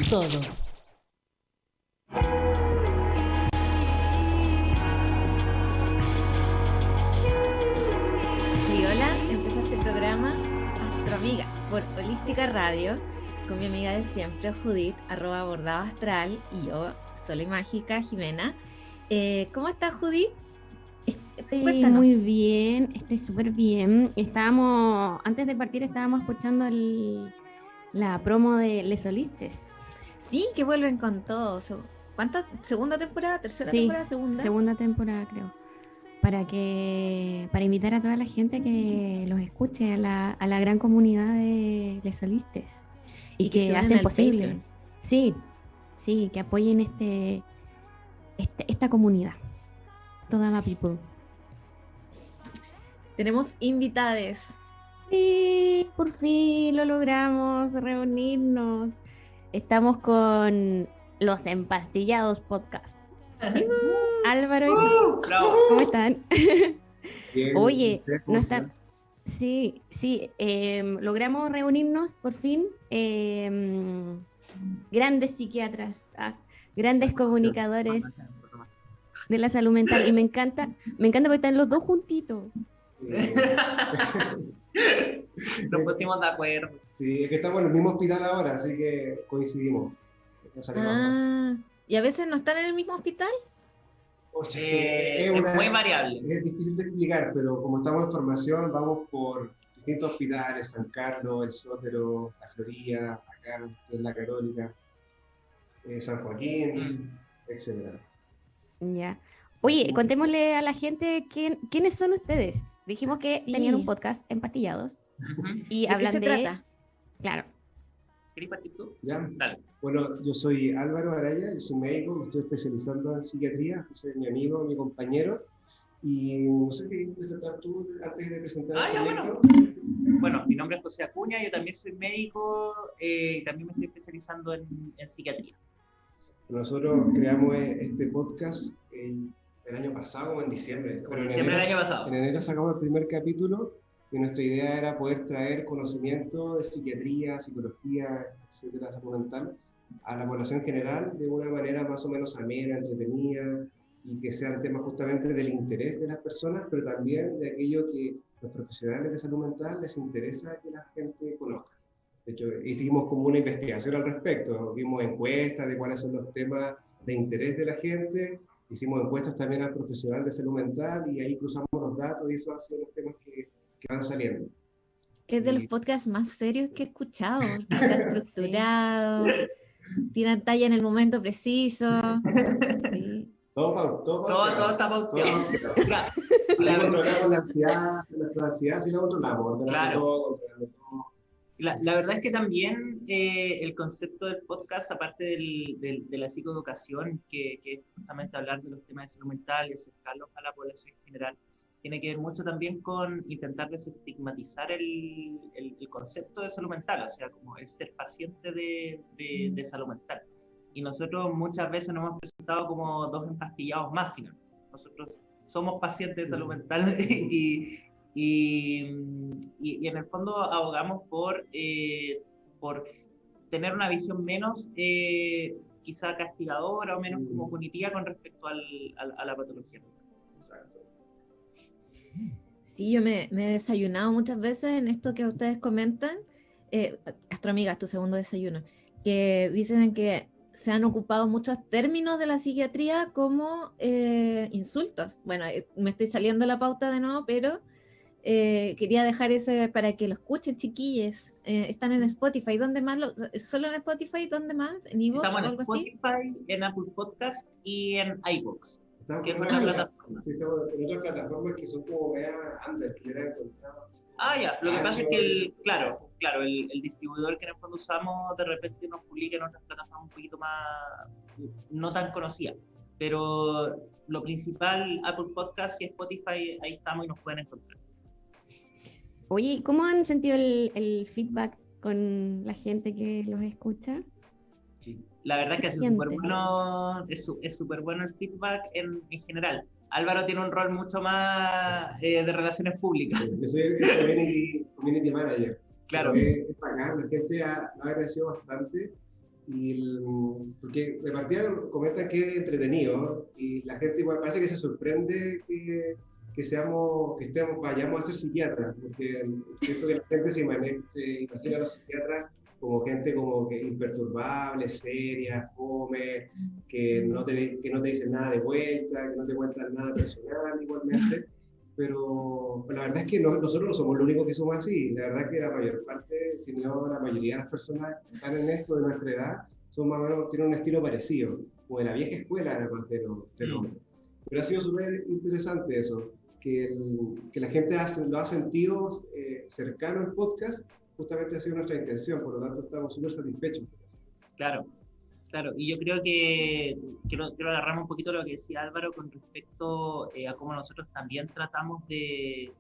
todo. Y hola, empezó este programa Astroamigas por Holística Radio con mi amiga de siempre, Judith, @bordado_astral, y yo, Sola y Mágica, Jimena. ¿Cómo estás, Judith? Estoy muy Cuéntanos. bien, estoy súper bien. Antes de partir estábamos escuchando la promo de Les Solistes. Sí, que vuelven con todo. ¿Cuánta? ¿Segunda temporada? ¿Tercera Sí, temporada? ¿Segunda? segunda temporada creo. Para invitar a toda la gente que los escuche, a la gran comunidad de Les Solistes y Y que se que unen hacen al posible. Patreon. Sí, sí, que apoyen esta comunidad, toda la people. Tenemos invitades. Sí, por fin lo logramos reunirnos. Estamos con los Empastillados Podcast. ¡Yujú! Álvaro y José. Bravo. ¿Cómo están? Bien, Oye, ¿ustedes no cómo están. están? Sí, sí, logramos reunirnos por fin. Grandes psiquiatras, grandes comunicadores de la salud mental. Y me encanta porque están los dos juntitos. Nos pusimos de acuerdo. Sí, es que estamos en el mismo hospital ahora, así que coincidimos. No salimos más. ¿Y a veces no están en el mismo hospital? O sea, es Muy variable. es difícil de explicar, pero como estamos en formación, vamos por distintos hospitales: San Carlos, El Sótero, La Florida, acá, que es la Católica, San Joaquín, etc. Ya. Oye, contémosle a la gente quiénes son ustedes. Dijimos que Sí. tenían un podcast Empastillados y ¿De qué hablan se trata? Claro. ¿Querés partir tú? ¿Ya? Dale. Bueno, yo soy Álvaro Araya, yo soy médico, me estoy especializando en psiquiatría, soy mi amigo, mi compañero, y no sé si quieres presentar tú antes de presentar el Ya, proyecto. Bueno, mi nombre es José Acuña, yo también soy médico y también me estoy especializando en psiquiatría. Nosotros creamos este podcast el año pasado, como en diciembre. Como en diciembre del año pasado. En enero sacamos el primer capítulo y nuestra idea era poder traer conocimiento de psiquiatría, psicología, etcétera, salud mental, a la población general de una manera más o menos amena, entretenida, y que sean temas justamente del interés de las personas, pero también de aquello que los profesionales de salud mental les interesa que la gente conozca. De hecho, hicimos como una investigación al respecto, vimos encuestas de cuáles son los temas de interés de la gente, hicimos encuestas también al profesional de salud mental y ahí cruzamos los datos y eso ha sido los temas que van saliendo. Es de los podcasts más serios que he escuchado, porque está estructurado, tiran talla en el momento preciso. Sí. Todo está pauteado. Claro. Ahí controlamos la ansiedad, sí la controlamos, Claro. controlando todo. La verdad es que también el concepto del podcast, aparte de la psicoeducación, que es justamente hablar de los temas de salud mental y acercarlos a la población en general, tiene que ver mucho también con intentar desestigmatizar el concepto de salud mental, o sea, como el ser paciente de salud mental. Y nosotros muchas veces nos hemos presentado como dos empastillados más finalmente. Nosotros somos pacientes de salud mental y en el fondo abogamos por tener una visión menos quizá castigadora o menos como punitiva con respecto a la patología. Exacto. Sí, yo me he desayunado muchas veces en esto que ustedes comentan, Astroamigas, tu segundo desayuno, que dicen que se han ocupado muchos términos de la psiquiatría como insultos. Bueno, me estoy saliendo de la pauta de nuevo, pero quería dejar ese para que lo escuchen, chiquilles. Están en Spotify. ¿Dónde más? ¿Solo en Spotify? ¿Dónde más? ¿En iVoox o Estamos en algo así? Spotify, en Apple Podcast y en iVoox, que es en nuestra plataforma. Sí, estamos en otras plataformas que son como vea under, que era encontrado. Ya, lo que pasa es que el distribuidor que en el fondo usamos de repente nos publica en otras plataformas un poquito más, no tan conocidas, pero lo principal, Apple Podcast y Spotify, ahí estamos y nos pueden encontrar. Oye, ¿cómo han sentido el feedback con la gente que los escucha? La verdad es que es súper bueno el feedback en general. Álvaro tiene un rol mucho más de relaciones públicas. Yo soy el community manager. Claro. Es bacán, la gente ha agradecido bastante Porque de partida comentan que es entretenido y la gente igual parece que se sorprende vayamos a ser psiquiatras, porque siento que la gente se imagina a los psiquiatras como gente como que imperturbable, seria, fome, que no te dicen nada de vuelta, que no te cuentan nada personal igualmente, pero la verdad es que nosotros no somos los únicos que somos así. La verdad es que la mayor parte, si no la mayoría de las personas que están en esto de nuestra edad, son más o menos, tienen un estilo parecido, como de la vieja escuela, además del hombre. Pero ha sido súper interesante eso, que la gente lo ha sentido cercano al podcast, justamente ha sido nuestra intención, por lo tanto estamos súper satisfechos. Claro, claro, y yo creo que quiero agarrarme un poquito lo que decía Álvaro con respecto a cómo nosotros también tratamos de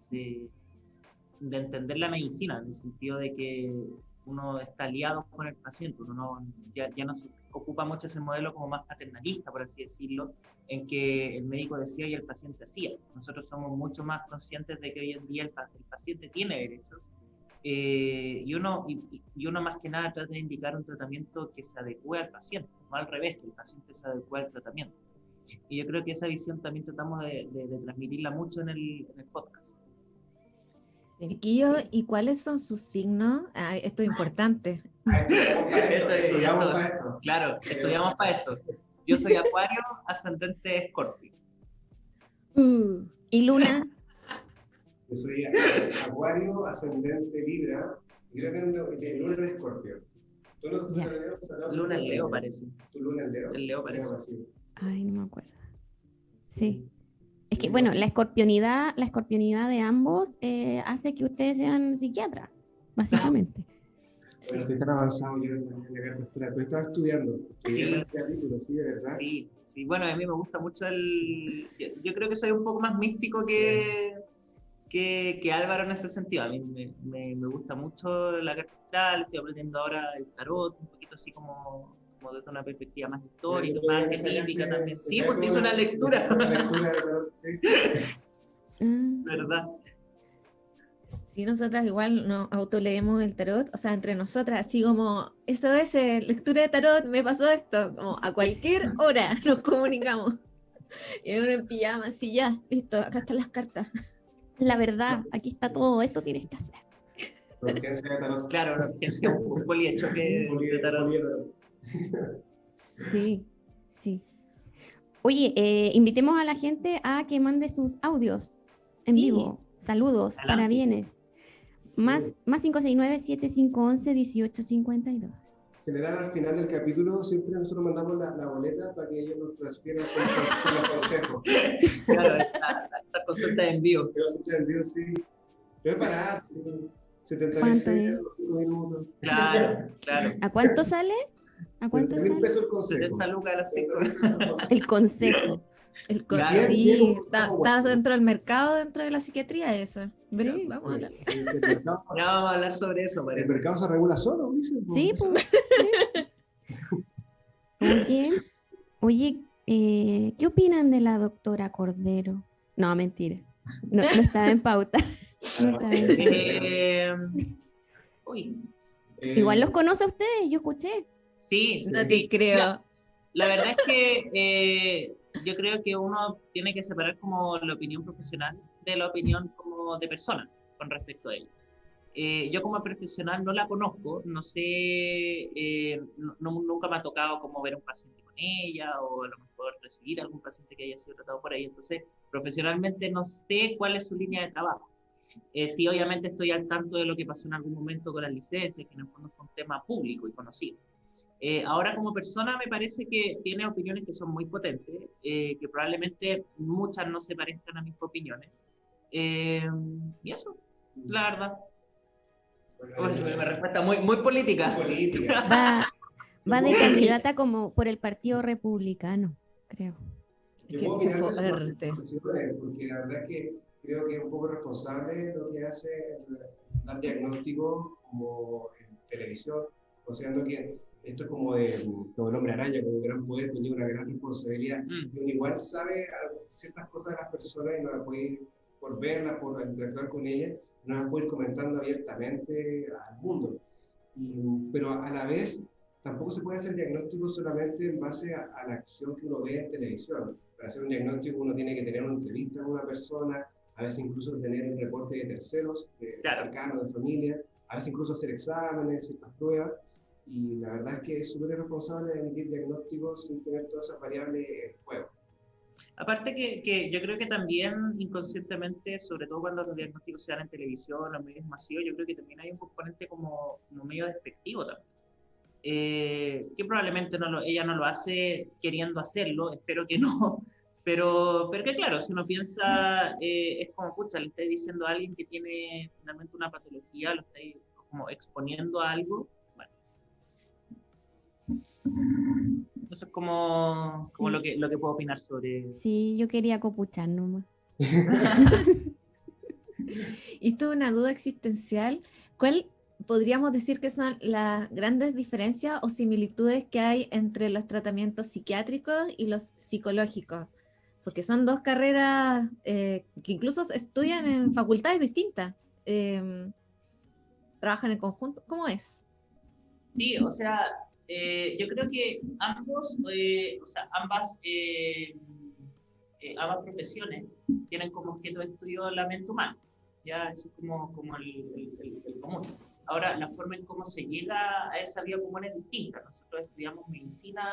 entender la medicina, en el sentido de que uno está aliado con el paciente, uno ya no se ocupa mucho ese modelo como más paternalista, por así decirlo, en que el médico decía y el paciente hacía. Nosotros somos mucho más conscientes de que hoy en día el paciente tiene derechos, y uno más que nada trata de indicar un tratamiento que se adecue al paciente, no al revés, que el paciente se adecue al tratamiento. Y yo creo que esa visión también tratamos de transmitirla mucho en el podcast. Chiquillos, ¿y cuáles son sus signos? Esto es importante. Estudiamos para esto. Claro, estudiamos para esto. Yo soy Acuario, ascendente Escorpio. ¿Y Luna? Yo soy Acuario, ascendente Libra, y creo que de Luna en Escorpio. ¿Tú no Ya. Luna en Leo, parece. ¿Tu Luna en Leo? El Leo parece. Ay, no me acuerdo. Sí. Es que, bueno, la escorpionidad de ambos hace que ustedes sean psiquiatras, básicamente. Bueno, estoy tan avanzado yo en la carta astral, pero estaba estudiando. Sí. El capítulo, sí, de verdad. Sí, bueno, a mí me gusta mucho yo creo que soy un poco más místico que Álvaro en ese sentido. A mí me gusta mucho la carta astral, estoy aprendiendo ahora el tarot, un poquito así como desde una perspectiva más histórica, más arquetípica también. Sí, porque hice una lectura. Una lectura de tarot, sí. ¿Verdad? Sí, nosotras igual nos autoleemos el tarot, o sea, entre nosotras, así como, eso es, lectura de tarot, me pasó esto, como a cualquier hora nos comunicamos. Y uno en pijama, así ya, listo, acá están las cartas. La verdad, aquí está todo, esto tienes que hacer. Urgencia de tarot. Claro, una urgencia, un polihechoque de tarot. Sí, sí. Oye, invitemos a la gente a que mande sus audios en vivo. Saludos, Adelante. parabienes. Más 569-7511-1852. En general, al final del capítulo, siempre nosotros mandamos la boleta para que ellos nos transfieran con los consejos. Claro, esta consulta de envío. Pero se te envió, sí. Pero es barato, 70 ¿Cuánto es? pesos, 5 minutos. Claro. ¿A cuánto sale? ¿A cuánto 70.000 sale? pesos el consejo. 70 lucas a las 5. El consejo. El Claro, sí, está dentro del mercado, dentro de la psiquiatría eso. Pero Sí. vamos a hablar. El mercado, Ya vamos a hablar sobre eso, el parece. mercado se regula solo, dicen. Sí, pues. Oye, ¿qué opinan de la doctora Cordero? No, mentira. No estaba en pauta. No estaba en pauta. Uy, Igual los conoce a ustedes, yo escuché. sí, No sí. te creo. La verdad es que yo creo que uno tiene que separar como la opinión profesional de la opinión como de persona con respecto a ella. Yo como profesional no la conozco, no sé, nunca me ha tocado como ver a un paciente con ella o a lo mejor recibir a algún paciente que haya sido tratado por ella, entonces profesionalmente no sé cuál es su línea de trabajo. Sí, obviamente estoy al tanto de lo que pasó en algún momento con las licencias, que en el fondo fue un tema público y conocido. Ahora como persona me parece que tiene opiniones que son muy potentes, que probablemente muchas no se parezcan a mis opiniones. Y eso, la verdad. Pues, una respuesta muy política. Política. Va de candidata como por el Partido Republicano, creo. Yo Qué puedo opinar de fuerte. porque la verdad es que creo que es un poco responsable lo que hace dar diagnóstico como en televisión, considerando que esto es como el hombre araña, con un gran poder, conlleva una gran responsabilidad. Y uno igual sabe ciertas cosas de las personas y no las puede ir por verlas, por interactuar con ellas, no las puede ir comentando abiertamente al mundo. Pero a la vez tampoco se puede hacer diagnóstico solamente en base a la acción que uno ve en televisión. Para hacer un diagnóstico uno tiene que tener una entrevista con una persona, a veces incluso tener un reporte de terceros, cercanos, de familia, a veces incluso hacer exámenes, ciertas pruebas, y la verdad es que es súper irresponsable de emitir diagnósticos sin tener todas esas variables en juego. Aparte que yo creo que también inconscientemente, sobre todo cuando los diagnósticos se dan en televisión o en medios masivos, yo creo que también hay un componente como medio despectivo también. Que probablemente ella no lo hace queriendo hacerlo, espero que no, pero que claro, si uno piensa, es como, pucha, le estáis diciendo a alguien que tiene finalmente una patología, lo estáis como exponiendo a algo, bueno. Eso es como Sí. lo que puedo opinar sobre... Sí, yo quería copuchar nomás. Y esto es una duda existencial. ¿Cuál podríamos decir que son las grandes diferencias o similitudes que hay entre los tratamientos psiquiátricos y los psicológicos? Porque son dos carreras que incluso se estudian en facultades distintas. ¿Trabajan en conjunto? ¿Cómo es? Sí, o sea, yo creo que ambas profesiones tienen como objeto de estudio la mente humana. Ya, eso es como el común. Ahora, la forma en cómo se llega a esa vía común es distinta. Nosotros estudiamos medicina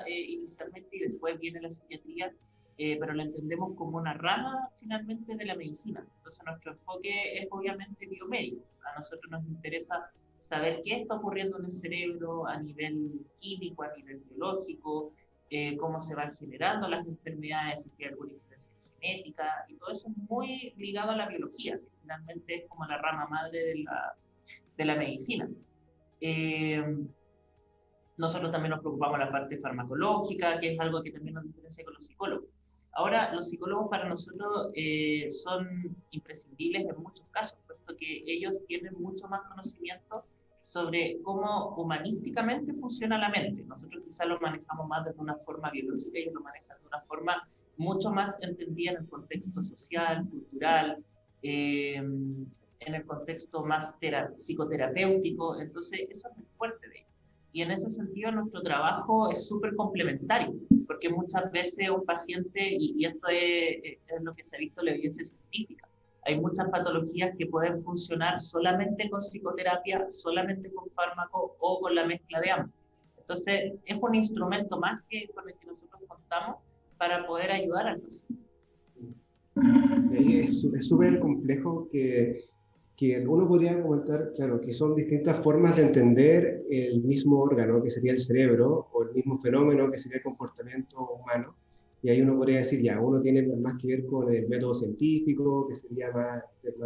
inicialmente y después viene la psiquiatría, pero la entendemos como una rama finalmente de la medicina. Entonces, nuestro enfoque es obviamente biomédico. A nosotros nos interesa saber qué está ocurriendo en el cerebro a nivel químico, a nivel biológico, cómo se van generando las enfermedades, si hay alguna diferencia genética, y todo eso es muy ligado a la biología, que finalmente es como la rama madre de la medicina. Nosotros también nos preocupamos de la parte farmacológica, que es algo que también nos diferencia con los psicólogos. Ahora, los psicólogos para nosotros son imprescindibles en muchos casos, puesto que ellos tienen mucho más conocimiento sobre cómo humanísticamente funciona la mente. Nosotros quizás lo manejamos más desde una forma biológica y ellos lo manejan de una forma mucho más entendida en el contexto social, cultural, en el contexto más psicoterapéutico. Entonces, eso es muy fuerte de ellos. Y en ese sentido nuestro trabajo es súper complementario, porque muchas veces un paciente, y esto es lo que se ha visto en la evidencia científica, hay muchas patologías que pueden funcionar solamente con psicoterapia, solamente con fármaco o con la mezcla de ambos. Entonces, es un instrumento más con el que nosotros contamos para poder ayudar al paciente. Es súper complejo que uno podría comentar, claro, que son distintas formas de entender el mismo órgano, que sería el cerebro, o el mismo fenómeno, que sería el comportamiento humano. Y ahí uno podría decir, ya, uno tiene más que ver con el método científico, que sería más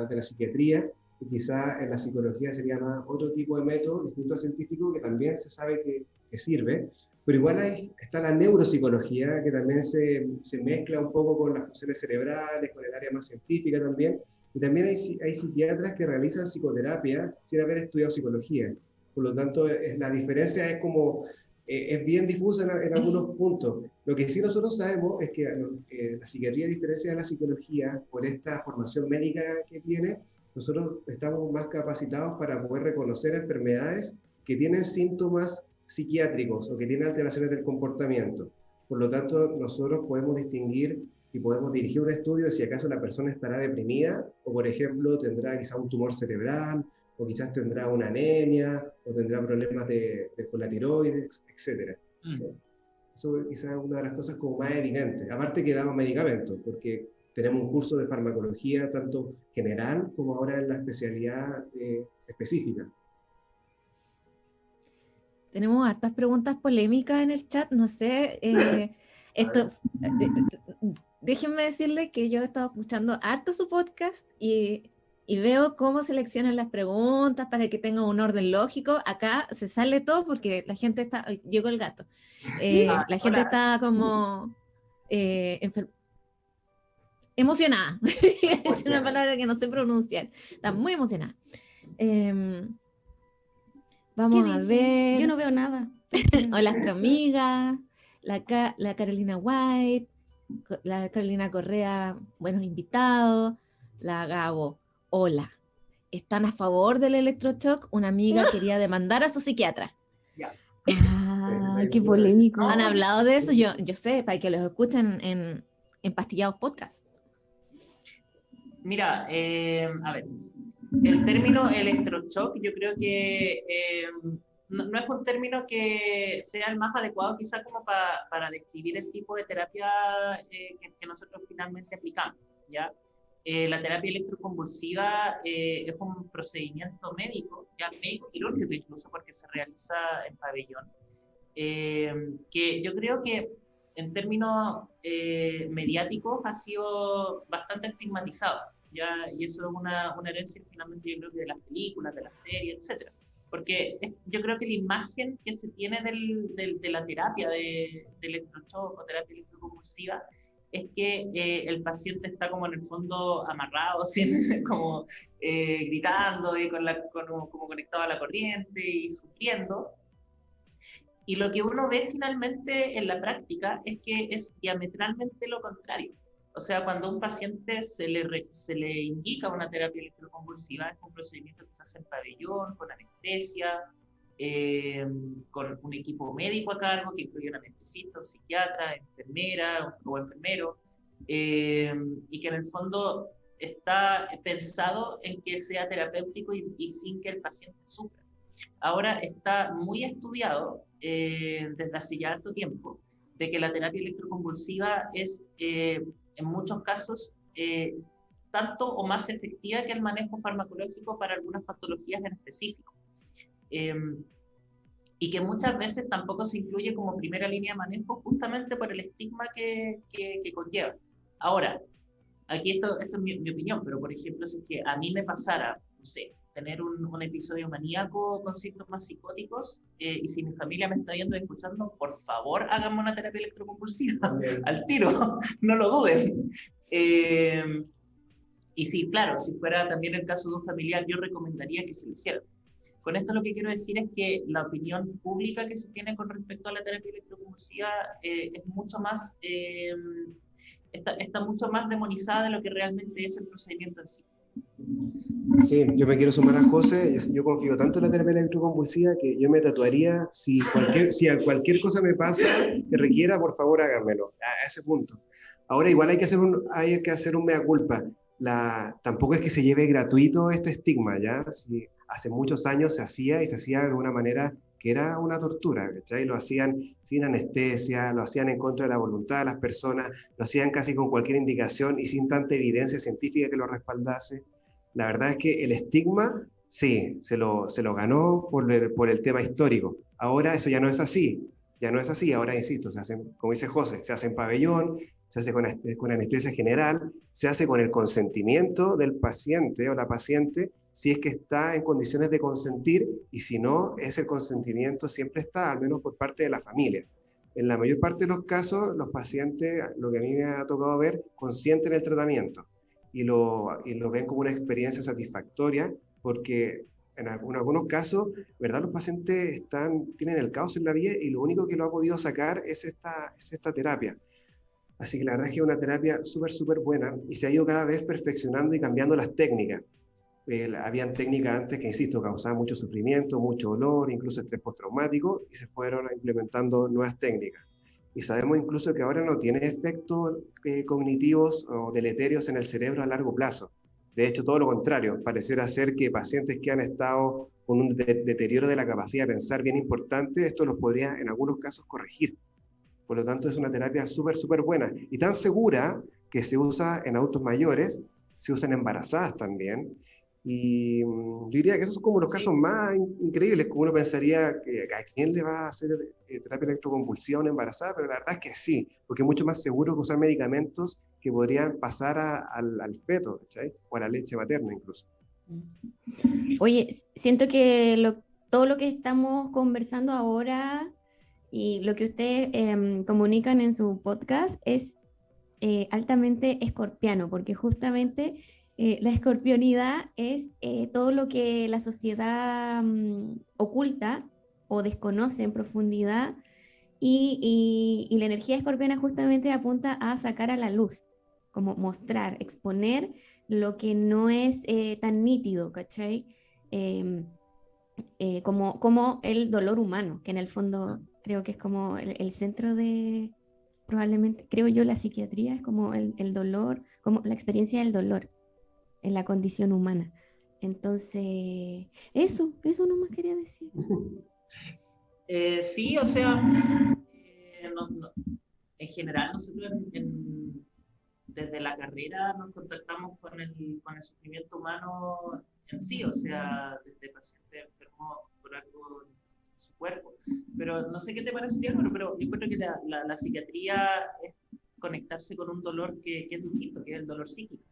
de la psiquiatría, y quizá en la psicología sería más otro tipo de método distinto al científico, que también se sabe que sirve. Pero igual está la neuropsicología, que también se mezcla un poco con las funciones cerebrales, con el área más científica también. Y también hay psiquiatras que realizan psicoterapia sin haber estudiado psicología. Por lo tanto, la diferencia es como, es bien difusa en algunos puntos. Lo que sí nosotros sabemos es que la psiquiatría, a diferencia de la psicología, por esta formación médica que tiene, nosotros estamos más capacitados para poder reconocer enfermedades que tienen síntomas psiquiátricos o que tienen alteraciones del comportamiento. Por lo tanto, nosotros podemos distinguir y podemos dirigir un estudio de si acaso la persona estará deprimida o, por ejemplo, tendrá quizá un tumor cerebral o quizás tendrá una anemia o tendrá problemas con la tiroides, etc. ¿Sí? Eso quizás es una de las cosas como más evidentes. Aparte que damos medicamentos, porque tenemos un curso de farmacología tanto general como ahora en la especialidad específica. Tenemos hartas preguntas polémicas en el chat, no sé, déjenme decirles que yo he estado escuchando harto su podcast y veo cómo seleccionan las preguntas para que tenga un orden lógico. Acá se sale todo porque la gente está, llegó el gato, la gente está como emocionada, es una palabra que no sé pronunciar, está muy emocionada. Vamos a ver. Yo no veo nada. Hola, nuestra amiga, la Carolina White, la Carolina Correa, buenos invitados, la Gabo. Hola, ¿están a favor del electroshock? Una amiga quería demandar a su psiquiatra. Ya. Qué polémico. No, ¿Han hablado de eso? Yo sé, para que los escuchen en Pastillados Podcast. mira, a ver, el término electroshock yo creo que no es un término que sea el más adecuado quizá como para describir el tipo de terapia que nosotros finalmente aplicamos, ¿ya? La terapia electroconvulsiva es un procedimiento médico, ya médico quirúrgico incluso porque se realiza en pabellón, que yo creo que en términos mediáticos ha sido bastante estigmatizado, ¿ya? Y eso es una herencia finalmente yo creo que de las películas, de las series, etcétera. Porque yo creo que la imagen que se tiene de la terapia de electroshock o terapia electroconvulsiva es que el paciente está como en el fondo amarrado, como gritando y como conectado a la corriente y sufriendo. Y lo que uno ve finalmente en la práctica es que es diametralmente lo contrario. O sea, cuando a un paciente se le indica una terapia electroconvulsiva, es un procedimiento que se hace en pabellón, con anestesia, con un equipo médico a cargo, que incluye un anestesista, un psiquiatra, enfermera o enfermero, y que en el fondo está pensado en que sea terapéutico y sin que el paciente sufra. Ahora está muy estudiado desde hace ya harto tiempo de que la terapia electroconvulsiva es en muchos casos tanto o más efectiva que el manejo farmacológico para algunas patologías en específico. Y que muchas veces tampoco se incluye como primera línea de manejo justamente por el estigma que conlleva. Ahora, aquí esto es mi opinión, pero por ejemplo, si es que a mí me pasara, no sé, tener un episodio maníaco con síntomas psicóticos, y si mi familia me está viendo y escuchando, por favor, háganme una terapia electroconvulsiva, al tiro, no lo duden. Y sí, claro, si fuera también el caso de un familiar, yo recomendaría que se lo hicieran. Con esto lo que quiero decir es que la opinión pública que se tiene con respecto a la terapia electroconvulsiva es mucho más, está mucho más demonizada de lo que realmente es el procedimiento en sí. Sí, yo me quiero sumar a José. Yo confío tanto en la terapia electroconvulsiva que yo me tatuaría, si cualquier cosa me pasa que requiera, por favor háganmelo, a ese punto. Ahora igual hay que hacer un mea culpa. Tampoco es que se lleve gratuito este estigma, ¿ya? Si hace muchos años se hacía de una manera que era una tortura, ¿cachai? Lo hacían sin anestesia, lo hacían en contra de la voluntad de las personas, lo hacían casi con cualquier indicación y sin tanta evidencia científica que lo respaldase. La verdad es que el estigma, sí, se lo ganó por el tema histórico. Ahora eso ya no es así, Ahora, insisto, se hacen, como dice José, se hace en pabellón, se hace con anestesia general, se hace con el consentimiento del paciente o la paciente, si es que está en condiciones de consentir, y si no, el consentimiento siempre está, al menos por parte de la familia. En la mayor parte de los casos, los pacientes, lo que a mí me ha tocado ver, consienten el tratamiento y lo ven como una experiencia satisfactoria, porque en algunos casos, ¿verdad? Los pacientes tienen el caos en la vida y lo único que lo ha podido sacar es esta terapia. Así que la verdad es que es una terapia súper buena y se ha ido cada vez perfeccionando y cambiando las técnicas. Habían técnicas antes que, insisto, causaban mucho sufrimiento, mucho dolor, incluso estrés postraumático, y se fueron implementando nuevas técnicas. Y sabemos incluso que ahora no tiene efectos cognitivos o deleterios en el cerebro a largo plazo. De hecho, todo lo contrario, pareciera ser que pacientes que han estado con un deterioro de la capacidad de pensar bien importante, esto los podría en algunos casos corregir. Por lo tanto, es una terapia súper buena y tan segura que se usa en adultos mayores, se usa en embarazadas también. Y yo diría que esos son como los casos más increíbles, como uno pensaría que a quién le va a hacer terapia electroconvulsiva a una embarazada, pero la verdad es que sí, porque es mucho más seguro que usar medicamentos que podrían pasar al feto, ¿cachai? O a la leche materna incluso. Oye, siento que todo lo que estamos conversando ahora y lo que ustedes comunican en su podcast es altamente escorpiano, porque justamente la escorpionidad es todo lo que la sociedad oculta o desconoce en profundidad y la energía escorpiana justamente apunta a sacar a la luz, como mostrar, exponer lo que no es tan nítido, ¿cachai? como el dolor humano, que en el fondo creo que es como el centro de, probablemente, creo yo, la psiquiatría es como el dolor, como la experiencia del dolor en la condición humana. Entonces, eso nomás quería decir. Sí, o sea, en general nosotros desde la carrera nos contactamos con el sufrimiento humano en sí, o sea, desde paciente enfermo por algo en su cuerpo. Pero no sé qué te parece, Diego, pero yo creo que la psiquiatría es conectarse con un dolor que es distinto, que es el dolor psíquico.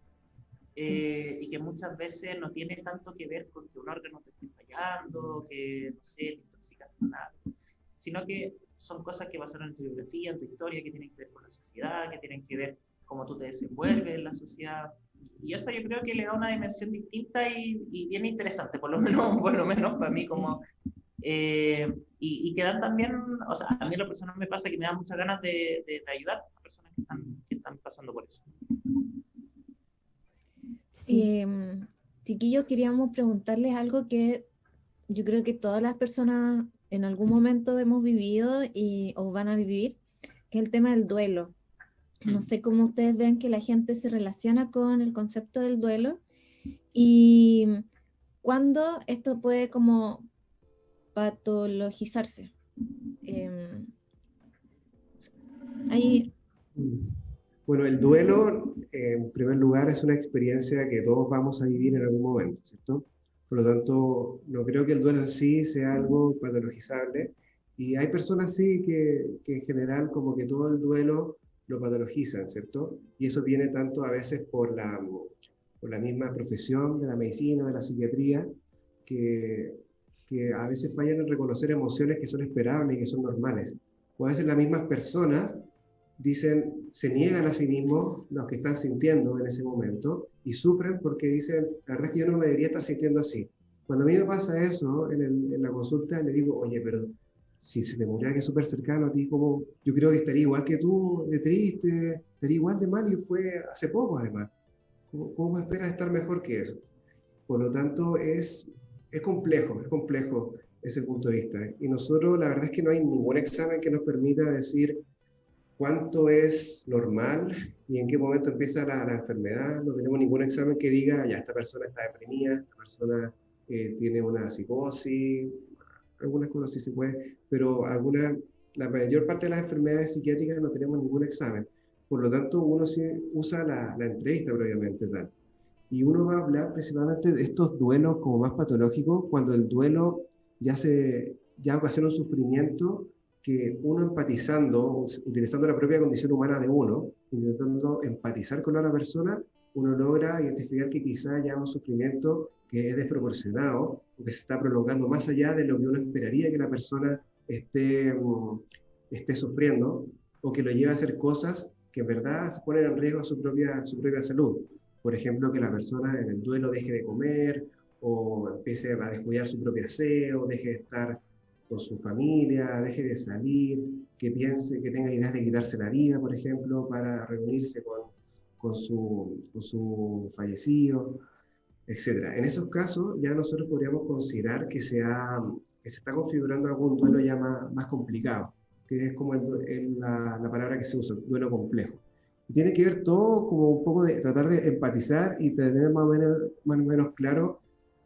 Y que muchas veces no tiene tanto que ver con que un órgano te esté fallando, que, no sé, te intoxicas con algo, sino que son cosas que pasaron en tu biografía, en tu historia, que tienen que ver con la sociedad, que tienen que ver cómo tú te desenvuelves en la sociedad. Y eso yo creo que le da una dimensión distinta y bien interesante, por lo menos para mí, como, y que dan también, o sea, a mí en lo personal me pasa que me da muchas ganas de ayudar a personas que están pasando por eso. Sí. Chiquillos, queríamos preguntarles algo que yo creo que todas las personas en algún momento hemos vivido o van a vivir, que es el tema del duelo. No sé cómo ustedes ven que la gente se relaciona con el concepto del duelo y cuándo esto puede como patologizarse. Ahí... Bueno, el duelo, en primer lugar, es una experiencia que todos vamos a vivir en algún momento, ¿cierto? Por lo tanto, no creo que el duelo en sí sea algo patologizable. Y hay personas sí que en general como que todo el duelo lo patologizan, ¿cierto? Y eso viene tanto a veces por la misma profesión de la medicina, de la psiquiatría, que, que a veces fallan en reconocer emociones que son esperables y que son normales. O a veces las mismas personas se niegan a sí mismos los que están sintiendo en ese momento y sufren porque dicen, la verdad es que yo no me debería estar sintiendo así. Cuando a mí me pasa eso en la consulta, le digo, oye, pero si se te murió alguien súper cercano a ti, como yo creo que estaría igual que tú, de triste, estaría igual de mal y fue hace poco además. ¿Cómo esperas estar mejor que eso? Por lo tanto, es complejo ese punto de vista. Y nosotros, la verdad es que no hay ningún examen que nos permita decir cuánto es normal y en qué momento empieza la enfermedad. No tenemos ningún examen que diga, ya, esta persona está deprimida, esta persona tiene una psicosis, algunas cosas sí se puede, pero la mayor parte de las enfermedades psiquiátricas no tenemos ningún examen. Por lo tanto, uno sí usa la entrevista previamente tal. Y uno va a hablar principalmente de estos duelos como más patológicos, cuando el duelo ya ocasiona un sufrimiento que uno empatizando, utilizando la propia condición humana de uno, intentando empatizar con la otra persona, uno logra identificar que quizá haya un sufrimiento que es desproporcionado o que se está prolongando más allá de lo que uno esperaría que la persona esté sufriendo, o que lo lleva a hacer cosas que en verdad ponen en riesgo su propia salud. Por ejemplo, que la persona en el duelo deje de comer o empiece a descuidar su propio aseo, deje de estar con su familia, deje de salir, que piense, que tenga ideas de quitarse la vida, por ejemplo, para reunirse con su fallecido, etc. En esos casos ya nosotros podríamos considerar que se está configurando algún duelo ya más complicado, que es como la palabra que se usa, duelo complejo. Tiene que ver todo como un poco de tratar de empatizar y tener más o menos claro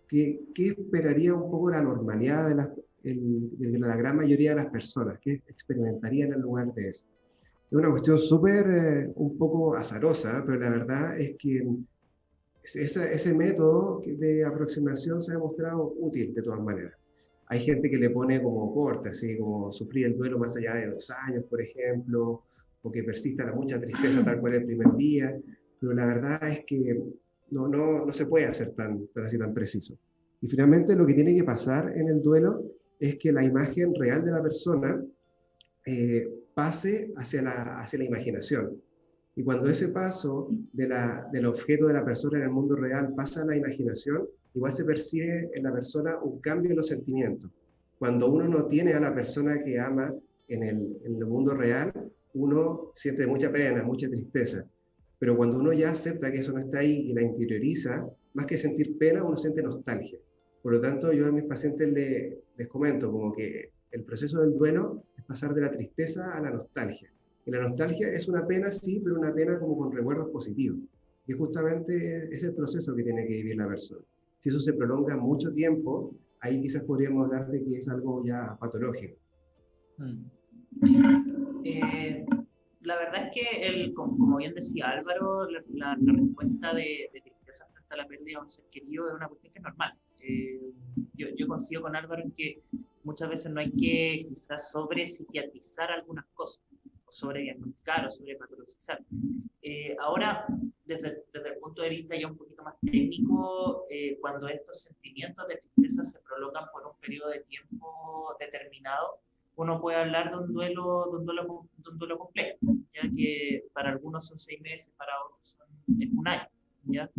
qué esperaría un poco la normalidad de la gran mayoría de las personas, qué experimentarían en lugar de eso. Es una cuestión súper, un poco azarosa, pero la verdad es que ese método de aproximación se ha demostrado útil de todas maneras. Hay gente que le pone como corte, así como sufrir el duelo más allá de 2 años, por ejemplo, o que persista la mucha tristeza tal cual el primer día, pero la verdad es que no se puede hacer tan preciso. Y finalmente lo que tiene que pasar en el duelo es que la imagen real de la persona pase hacia la imaginación. Y cuando ese paso del objeto de la persona en el mundo real pasa a la imaginación, igual se percibe en la persona un cambio en los sentimientos. Cuando uno no tiene a la persona que ama en el mundo real, uno siente mucha pena, mucha tristeza. Pero cuando uno ya acepta que eso no está ahí y la interioriza, más que sentir pena, uno siente nostalgia. Por lo tanto, yo a mis pacientes les comento como que el proceso del duelo es pasar de la tristeza a la nostalgia. Y la nostalgia es una pena, sí, pero una pena como con recuerdos positivos. Y justamente es el proceso que tiene que vivir la persona. Si eso se prolonga mucho tiempo, ahí quizás podríamos hablar de que es algo ya patológico. La verdad es que, como bien decía Álvaro, la respuesta de tristeza frente a la pérdida de un ser querido es una cuestión que es normal. Yo coincido con Álvaro en que muchas veces no hay que quizás sobre-psiquiatrizar algunas cosas, o sobre-diagnosticar o sobre-patologizar. Ahora, desde el punto de vista ya un poquito más técnico, cuando estos sentimientos de tristeza se prolongan por un periodo de tiempo determinado, uno puede hablar de un duelo complejo, ya que para algunos son 6 meses, para otros es un año, ¿ya?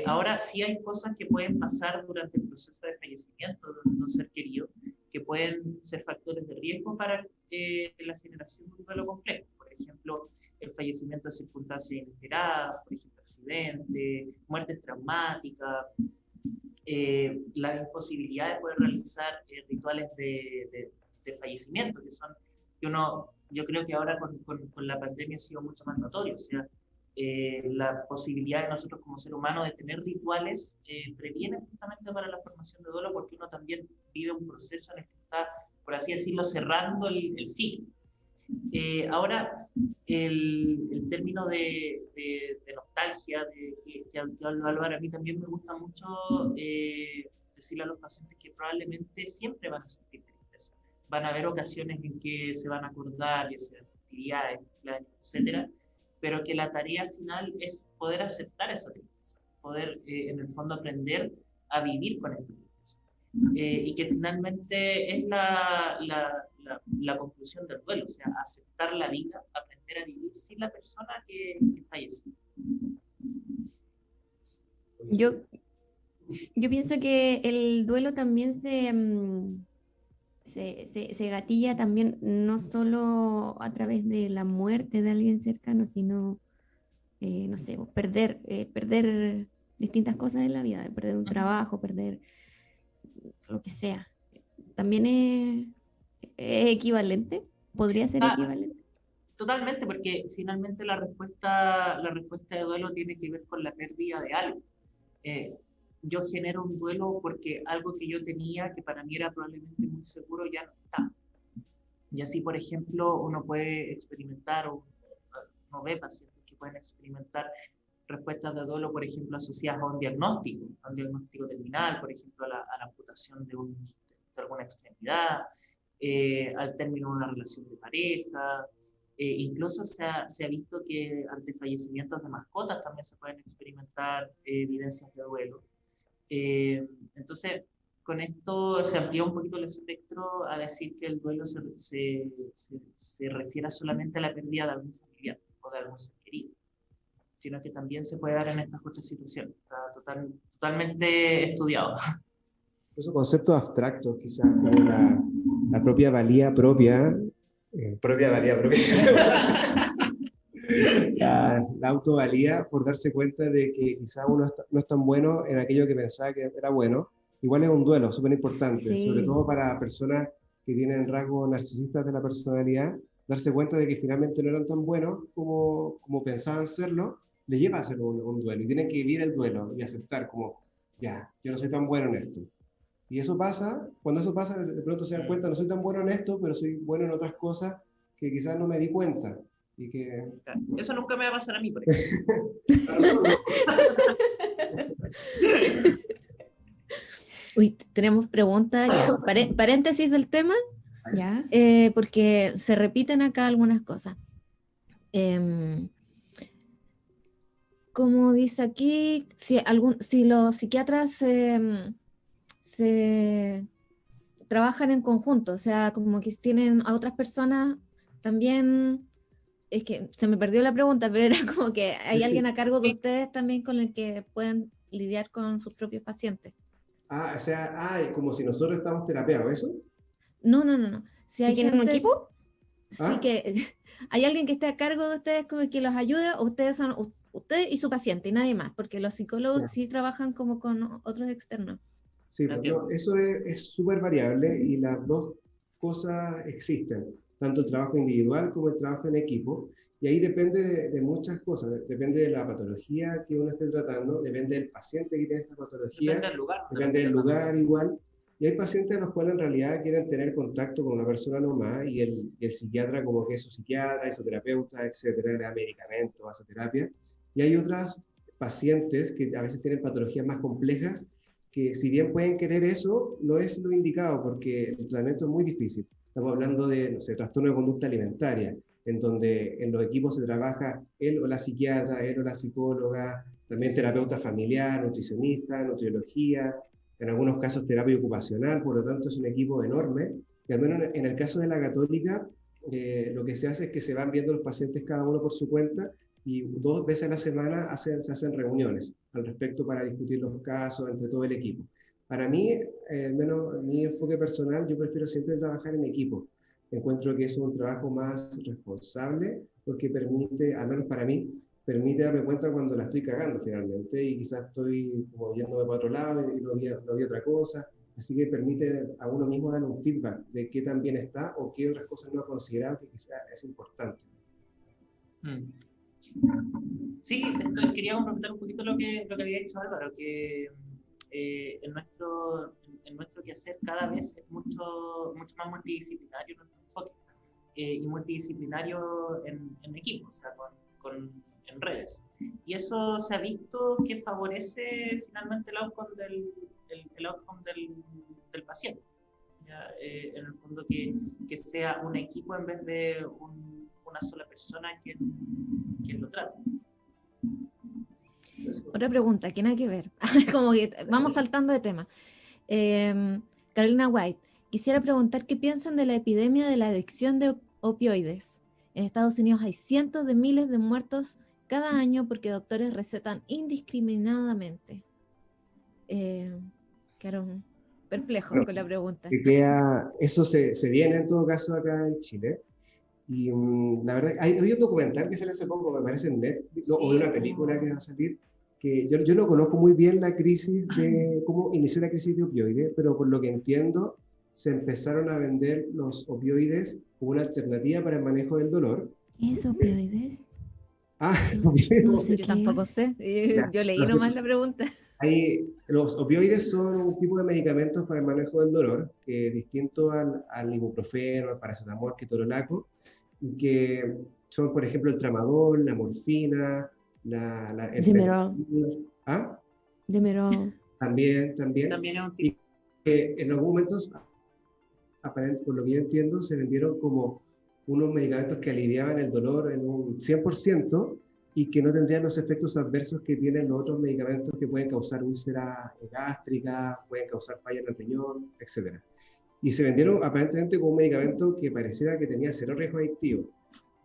Ahora sí hay cosas que pueden pasar durante el proceso de fallecimiento de un ser querido, que pueden ser factores de riesgo para la generación de un duelo complejo. Por ejemplo, el fallecimiento de circunstancias inesperadas, por ejemplo, accidentes, muertes traumáticas, la imposibilidad de poder realizar rituales de fallecimiento, yo creo que ahora con la pandemia ha sido mucho más notorio. O sea, la posibilidad de nosotros como ser humano de tener rituales previene justamente para la formación de duelo, porque uno también vive un proceso en el que está, por así decirlo, cerrando el ciclo. Ahora, el término de nostalgia que habló Álvaro, a mí también me gusta mucho decirle a los pacientes que probablemente siempre van a sentir tristeza. Van a haber ocasiones en que se van a acordar, ya sea de actividades, etcétera, pero que la tarea final es poder aceptar esa tristeza, poder en el fondo aprender a vivir con esta tristeza. Y que finalmente es la conclusión del duelo, o sea, aceptar la vida, aprender a vivir sin la persona que falleció. Yo pienso que el duelo también se gatilla también no solo a través de la muerte de alguien cercano, sino, no sé, perder distintas cosas en la vida, perder un trabajo, perder lo que sea. También es equivalente, podría ser equivalente. Totalmente, porque finalmente la respuesta de duelo tiene que ver con la pérdida de algo. Yo genero un duelo porque algo que yo tenía, que para mí era probablemente muy seguro, ya no está. Y así, por ejemplo, uno puede experimentar, o uno ve pacientes que pueden experimentar respuestas de duelo, por ejemplo, asociadas a un diagnóstico terminal, por ejemplo, a la amputación de alguna extremidad, al término de una relación de pareja. Incluso se ha visto que ante fallecimientos de mascotas también se pueden experimentar evidencias de duelo. Entonces, con esto se amplía un poquito el espectro a decir que el duelo se refiere solamente a la pérdida de algún familiar o de algún ser querido, sino que también se puede dar en estas otras situaciones. Está totalmente estudiado. Esos conceptos abstractos, quizás como la propia valía propia, la autovalía, por darse cuenta de que quizás uno no es tan bueno en aquello que pensaba que era bueno. Igual es un duelo súper importante, Sí. sobre todo para personas que tienen rasgos narcisistas de la personalidad. Darse cuenta de que finalmente no eran tan buenos como pensaban serlo, les lleva a hacer un duelo, y tienen que vivir el duelo y aceptar como, ya, yo no soy tan bueno en esto. Y eso pasa, cuando eso pasa, de pronto se dan cuenta, no soy tan bueno en esto, pero soy bueno en otras cosas que quizás no me di cuenta. Y que... Eso nunca me va a pasar a mí, por ejemplo. Uy, tenemos preguntas, paréntesis del tema, ¿Ya? porque se repiten acá algunas cosas. Como dice aquí, si los psiquiatras se trabajan en conjunto, o sea, como que tienen a otras personas también, es que se me perdió la pregunta, pero era como que hay alguien a cargo de ustedes también con el que pueden lidiar con sus propios pacientes. O sea, como si nosotros estamos terapeados, ¿eso? No. Si hay tienen un equipo? Sí, que hay alguien que esté a cargo de ustedes como que los ayude, o ustedes son usted y su paciente y nadie más, porque los psicólogos sí trabajan como con otros externos. Sí, pues, no, eso es súper variable y las dos cosas existen, tanto el trabajo individual como el trabajo en equipo, y ahí depende de muchas cosas, depende de la patología que uno esté tratando, depende del paciente que tiene esta patología, depende del lugar igual, y hay pacientes a los cuales en realidad quieren tener contacto con una persona nomás, y el psiquiatra como que es su psiquiatra, es su terapeuta, etcétera, le da medicamentos, hace terapia, y hay otras pacientes que a veces tienen patologías más complejas, que si bien pueden querer eso, no es lo indicado porque el tratamiento es muy difícil. Estamos hablando de, no sé, trastorno de conducta alimentaria, en donde en los equipos se trabaja él o la psiquiatra, él o la psicóloga, también terapeuta familiar, nutricionista, nutriología, en algunos casos terapia ocupacional, por lo tanto es un equipo enorme. Y al menos en el caso de la católica, lo que se hace es que se van viendo los pacientes cada uno por su cuenta y 2 veces a la semana se hacen reuniones al respecto para discutir los casos entre todo el equipo. Para mí, al menos mi enfoque personal, yo prefiero siempre trabajar en equipo. Encuentro que es un trabajo más responsable porque permite, al menos para mí, permite darme cuenta cuando la estoy cagando finalmente y quizás estoy como yéndome para otro lado y no vi otra cosa. Así que permite a uno mismo dar un feedback de qué tan bien está o qué otras cosas no ha considerado que quizás es importante. Sí, quería complementar un poquito lo que había dicho Álvaro, que en nuestro quehacer cada vez es mucho más multidisciplinario nuestro enfoque y multidisciplinario en equipo, o sea, en redes. Y eso se ha visto que favorece finalmente el outcome del paciente. ¿Ya? En el fondo que sea un equipo en vez de una sola persona quien lo trata. Otra pregunta, que nada que ver. Como que vamos saltando de tema. Carolina White, quisiera preguntar qué piensan de la epidemia de la adicción de opioides. En Estados Unidos hay cientos de miles de muertos cada año porque doctores recetan indiscriminadamente. Quedaron perplejos con la pregunta. Eso se viene en todo caso acá en Chile. Y la verdad, hay un documental que salió hace poco, me parece en Netflix, o una película que va a salir, que yo no conozco muy bien la crisis de cómo inició la crisis de opioides, pero por lo que entiendo, se empezaron a vender los opioides como una alternativa para el manejo del dolor. ¿Qué es opioides? No sé, yo tampoco sé. Yo leí nomás la pregunta. Los opioides son un tipo de medicamentos para el manejo del dolor, que es distinto al ibuprofeno, al paracetamol, ketorolaco, y que son, por ejemplo, el tramadol, la morfina, el fentanil. ¿Ah? Demerol. También. Y en algunos momentos, por lo que yo entiendo, se vendieron como unos medicamentos que aliviaban el dolor en un 100% y que no tendrían los efectos adversos que tienen los otros medicamentos que pueden causar úlcera gástrica, pueden causar falla en el riñón, etc. Y se vendieron aparentemente como un medicamento que pareciera que tenía cero riesgo adictivo,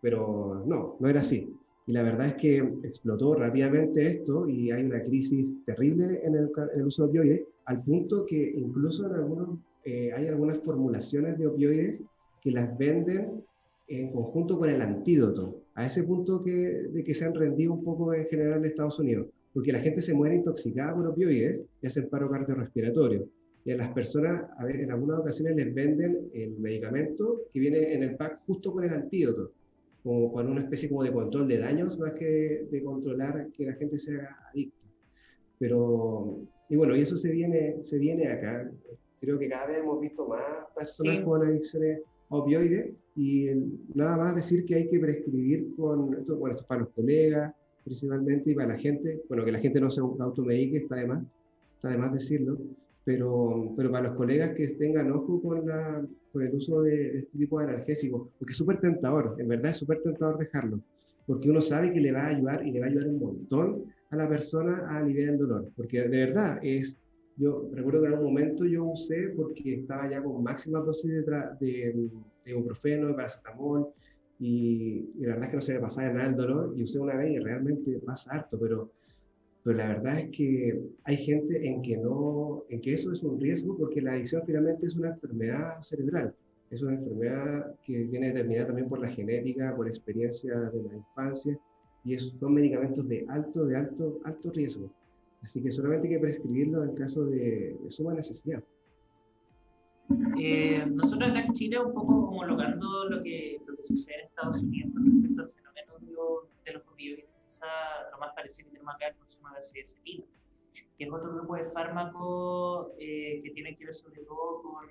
pero no era así. Y la verdad es que explotó rápidamente esto y hay una crisis terrible en el uso de opioides, al punto que incluso hay algunas formulaciones de opioides que las venden en conjunto con el antídoto, a ese punto de que se han rendido un poco en general en Estados Unidos, porque la gente se muere intoxicada por opioides y hacen paro cardiorrespiratorio. Y a las personas, en algunas ocasiones les venden el medicamento que viene en el pack justo con el antídoto, como para una especie como de control de daños, más que de controlar que la gente sea adicta. Y bueno, y eso se viene acá. Creo que cada vez hemos visto más personas con adicciones a opioides, y nada más decir que hay que prescribir esto es para los colegas principalmente y para la gente, bueno, que la gente no se automedique, está de más decirlo, pero para los colegas que tengan ojo con el uso de este tipo de analgésicos, porque es súper tentador, en verdad es súper tentador dejarlo, porque uno sabe que le va a ayudar y le va a ayudar un montón a la persona a aliviar el dolor, porque de verdad yo recuerdo que en algún momento yo usé porque estaba ya con máxima dosis de ibuprofeno, de paracetamol, y la verdad es que no se me pasaba nada el dolor, y usé una vez y realmente pasa harto, pero la verdad es que hay gente en que eso es un riesgo, porque la adicción finalmente es una enfermedad cerebral, es una enfermedad que viene determinada también por la genética, por experiencia de la infancia, y son medicamentos de alto riesgo. Así que solamente hay que prescribirlo en caso de suma necesidad. Nosotros acá en Chile, un poco homologando lo que sucede en Estados Unidos con respecto al fenómeno de los opioides, quizá lo más parecido que tenemos acá es el consumo de benzodiazepina, que es otro grupo de fármacos que tiene que ver sobre todo con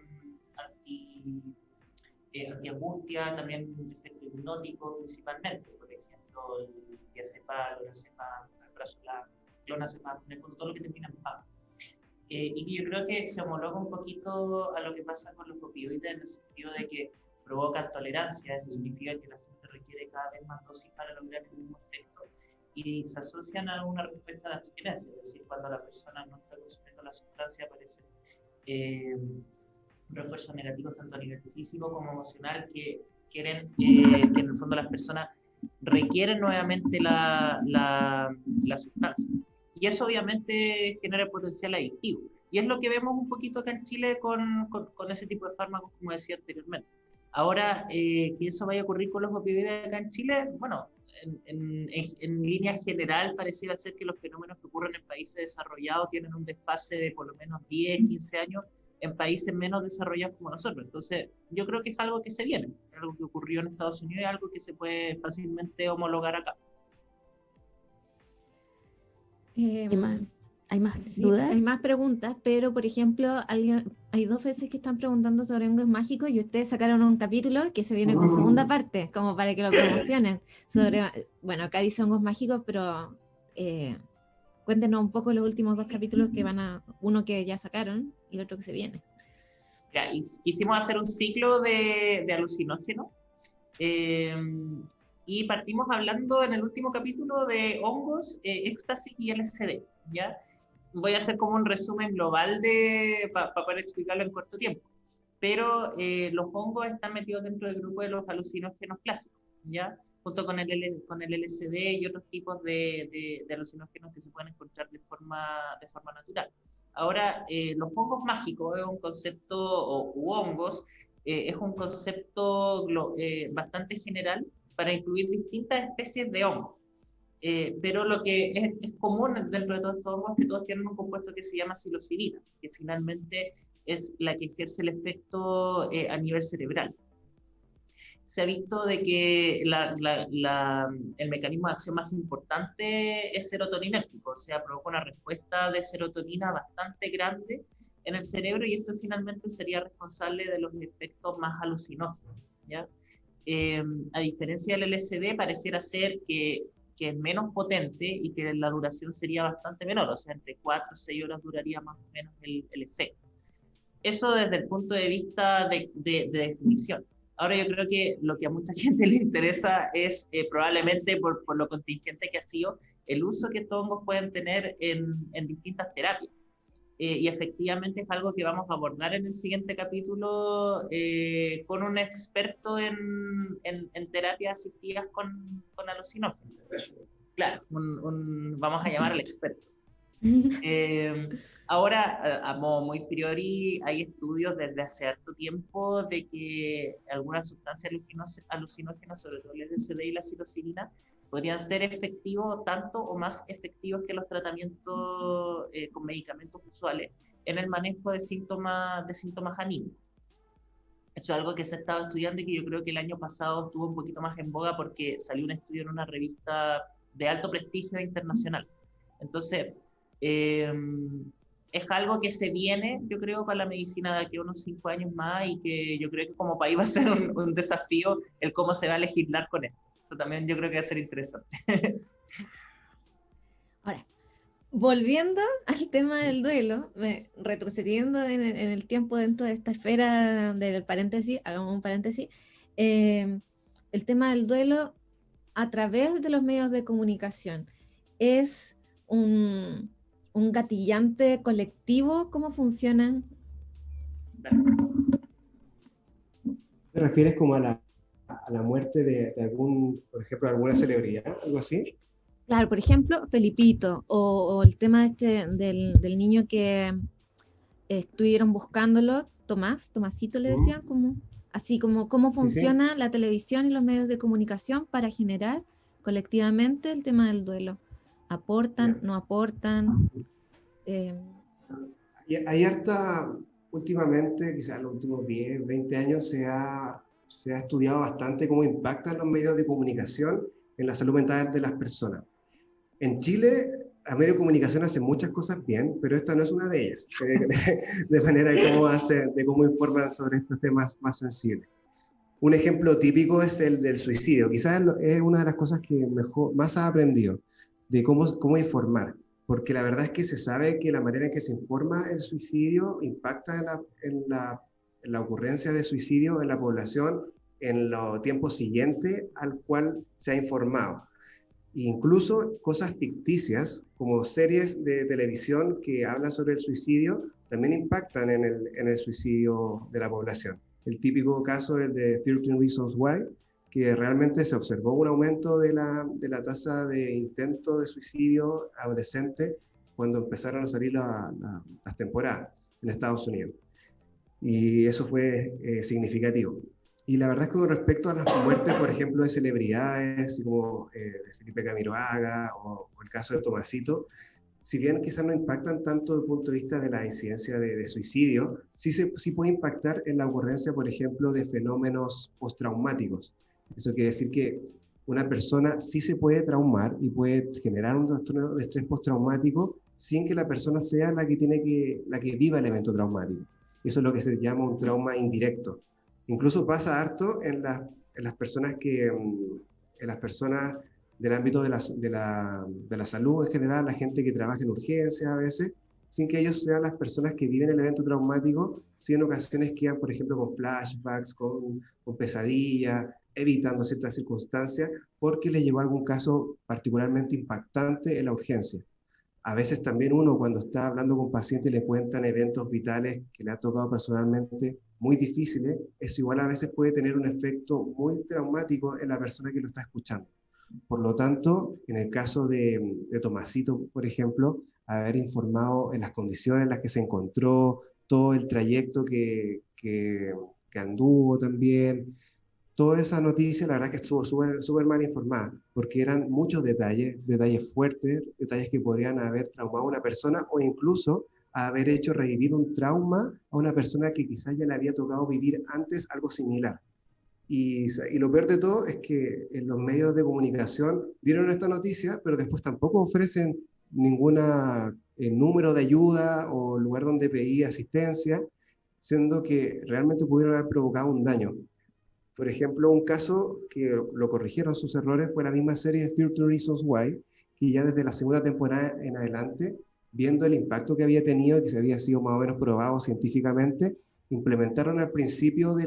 antiangustia, también efecto hipnótico principalmente, por ejemplo, el diazepam, lorazepam, alprazolam, clonazepam, en el fondo todo lo que termina en PAM. Y yo creo que se homologa un poquito a lo que pasa con los opioides en el sentido de que provocan tolerancia, eso significa que la gente requiere cada vez más dosis para lograr el mismo efecto y se asocian a una respuesta de abstinencia, es decir, cuando la persona no está consumiendo la sustancia aparecen refuerzos negativos tanto a nivel físico como emocional que quieren que en el fondo las personas requieren nuevamente la sustancia. Y eso obviamente genera potencial adictivo. Y es lo que vemos un poquito acá en Chile con ese tipo de fármacos, como decía anteriormente. Ahora, que eso vaya a ocurrir con los opioides acá en Chile, bueno, en línea general pareciera ser que los fenómenos que ocurren en países desarrollados tienen un desfase de por lo menos 10, 15 años en países menos desarrollados como nosotros. Entonces, yo creo que es algo que se viene, es algo que ocurrió en Estados Unidos y algo que se puede fácilmente homologar acá. ¿Hay más Sí, dudas? hay más preguntas, pero por ejemplo, hay 2 veces que están preguntando sobre hongos mágicos y ustedes sacaron un capítulo que se viene con segunda parte, como para que lo promocionen. Bueno, acá dice hongos mágicos, pero cuéntenos un poco los últimos 2 capítulos que uno que ya sacaron y el otro que se viene. Ya, y quisimos hacer un ciclo de alucinógenos. Y partimos hablando en el último capítulo de hongos, éxtasis y LSD, ¿ya? Voy a hacer como un resumen global para poder explicarlo en corto tiempo. Pero los hongos están metidos dentro del grupo de los alucinógenos clásicos, ¿ya? Junto con el LSD y otros tipos de alucinógenos que se pueden encontrar de forma natural. Ahora, los hongos mágicos es un concepto, u hongos, es un concepto bastante general para incluir distintas especies de hongos. Pero lo que es común dentro de todos estos hongos es que todos tienen un compuesto que se llama psilocibina, que finalmente es la que ejerce el efecto a nivel cerebral. Se ha visto de que el mecanismo de acción más importante es serotoninérgico, o sea, provoca una respuesta de serotonina bastante grande en el cerebro y esto finalmente sería responsable de los efectos más alucinógenos, ¿ya? A diferencia del LSD, pareciera ser que es menos potente y que la duración sería bastante menor, o sea, entre 4 o 6 horas duraría más o menos el efecto. Eso desde el punto de vista de definición. Ahora yo creo que lo que a mucha gente le interesa es probablemente por lo contingente que ha sido el uso que estos hongos pueden tener en distintas terapias. Y efectivamente es algo que vamos a abordar en el siguiente capítulo con un experto en terapias asistidas con alucinógenos. Claro, vamos a llamar al experto. Ahora, a modo muy priori, hay estudios desde hace harto tiempo de que algunas sustancias alucinógenas, sobre todo el LSD y la psilocibina, podrían ser efectivos tanto o más efectivos que los tratamientos con medicamentos usuales en el manejo de síntomas anímicos. Eso es algo que se ha estado estudiando y que yo creo que el año pasado estuvo un poquito más en boga porque salió un estudio en una revista de alto prestigio internacional. Entonces, es algo que se viene, yo creo, para la medicina de aquí a unos 5 años más y que yo creo que como país va a ser un desafío el cómo se va a legislar con esto. Eso también yo creo que va a ser interesante. Ahora, volviendo al tema del duelo, retrocediendo en el tiempo dentro de esta esfera del paréntesis, hagamos un paréntesis, el tema del duelo a través de los medios de comunicación es un gatillante colectivo. ¿Cómo funciona? ¿Te refieres como a la muerte de algún, por ejemplo, alguna celebridad, algo así? Claro, por ejemplo, Felipito, o el tema del niño que estuvieron buscándolo, Tomasito le decían, así como cómo funciona sí. La televisión y los medios de comunicación para generar colectivamente el tema del duelo. ¿Aportan, no aportan? Hay harta, últimamente, quizás en los últimos 10, 20 años, se ha estudiado bastante cómo impactan los medios de comunicación en la salud mental de las personas. En Chile, los medios de comunicación hacen muchas cosas bien, pero esta no es una de ellas, de manera de cómo informan sobre estos temas más sensibles. Un ejemplo típico es el del suicidio. Quizás es una de las cosas que más ha aprendido de cómo informar, porque la verdad es que se sabe que la manera en que se informa el suicidio impacta en la ocurrencia de suicidio en la población en los tiempos siguientes al cual se ha informado. Incluso cosas ficticias, como series de televisión que hablan sobre el suicidio, también impactan en el suicidio de la población. El típico caso es de 13 Reasons Why, que realmente se observó un aumento de la tasa de intento de suicidio adolescente cuando empezaron a salir las temporadas en Estados Unidos. Y eso fue significativo. Y la verdad es que con respecto a las muertes, por ejemplo, de celebridades, como de Felipe Camiroaga o el caso de Tomasito, si bien quizás no impactan tanto desde el punto de vista de la incidencia de suicidio, sí puede impactar en la ocurrencia, por ejemplo, de fenómenos postraumáticos. Eso quiere decir que una persona sí se puede traumar y puede generar un trastorno de estrés postraumático sin que la persona sea la que viva el evento traumático. Eso es lo que se llama un trauma indirecto. Incluso pasa harto en las personas del ámbito de la salud en general, la gente que trabaja en urgencias a veces, sin que ellos sean las personas que viven el evento traumático, si en ocasiones quedan, por ejemplo, con flashbacks, con pesadillas, evitando ciertas circunstancias, porque les llegó algún caso particularmente impactante en la urgencia. A veces también uno, cuando está hablando con pacientes, le cuentan eventos vitales que le ha tocado personalmente muy difíciles, eso igual a veces puede tener un efecto muy traumático en la persona que lo está escuchando. Por lo tanto, en el caso de Tomasito, por ejemplo, haber informado en las condiciones en las que se encontró, todo el trayecto que anduvo también, toda esa noticia, la verdad que estuvo súper mal informada, porque eran muchos detalles fuertes, detalles que podrían haber traumado a una persona o incluso haber hecho revivir un trauma a una persona que quizás ya le había tocado vivir antes algo similar. Y lo peor de todo es que en los medios de comunicación dieron esta noticia, pero después tampoco ofrecen ningún número de ayuda o lugar donde pedir asistencia, siendo que realmente pudieron haber provocado un daño. Por ejemplo, un caso que lo corrigieron sus errores fue la misma serie de 13 Reasons Why, que ya desde la segunda temporada en adelante, viendo el impacto que había tenido, que se había sido más o menos probado científicamente, implementaron al principio de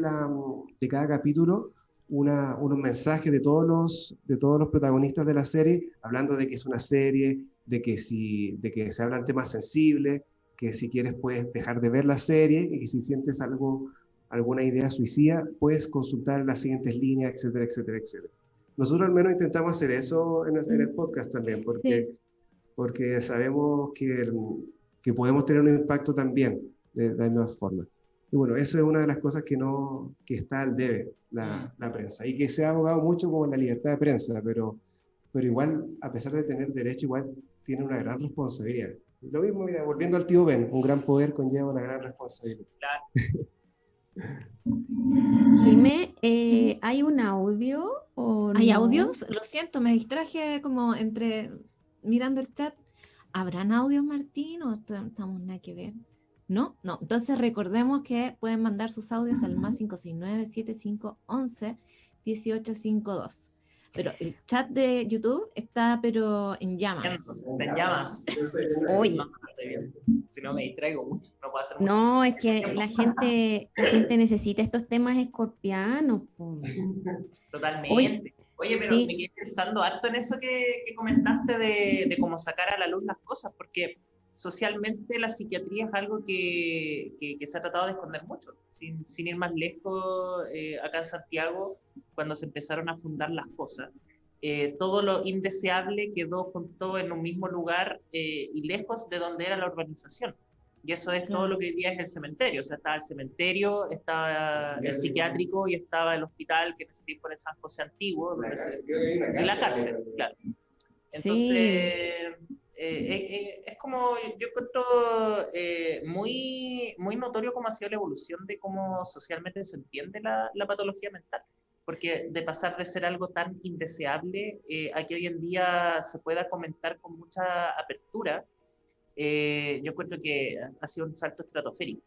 cada capítulo unos mensajes de todos los protagonistas de la serie, hablando de que es una serie, de que se hablan temas sensibles, que si quieres puedes dejar de ver la serie y que si sientes alguna idea suicida, puedes consultar las siguientes líneas, etcétera, etcétera, etcétera. Nosotros al menos intentamos hacer eso en el podcast también, porque sabemos que podemos tener un impacto también de la misma forma. Y bueno, eso es una de las cosas que está al debe la prensa, y que se ha abogado mucho como la libertad de prensa, pero igual, a pesar de tener derecho, igual tiene una gran responsabilidad. Lo mismo, mira, volviendo al tío Ben, un gran poder conlleva una gran responsabilidad. Claro. Jimé, ¿hay un audio o ¿Hay no? audios? Lo siento, me distraje como mirando el chat. ¿Habrán audios, Martín, o estamos nada que ver? No. Entonces recordemos que pueden mandar sus audios al más 569-7511-1852. Pero el chat de YouTube está en llamas. En llamas. Oye. Si no me distraigo mucho, no puedo hacer mucho. No, es que la gente necesita estos temas escorpianos. Totalmente. Oye, pero sí. me quedé pensando harto en eso que comentaste de cómo sacar a la luz las cosas, porque socialmente la psiquiatría es algo que se ha tratado de esconder mucho. Sin ir más lejos, acá en Santiago, cuando se empezaron a fundar las cosas, todo lo indeseable quedó junto en un mismo lugar y lejos de donde era la urbanización. Y eso es todo lo que hoy día es el cementerio. O sea, estaba el cementerio, estaba el psiquiátrico y estaba el hospital, que en ese tiempo era el San José Antiguo, donde y la cárcel, claro. Entonces, es como, yo encuentro muy notorio cómo ha sido la evolución de cómo socialmente se entiende la patología mental. Porque de pasar de ser algo tan indeseable a que hoy en día se pueda comentar con mucha apertura, yo encuentro que ha sido un salto estratosférico.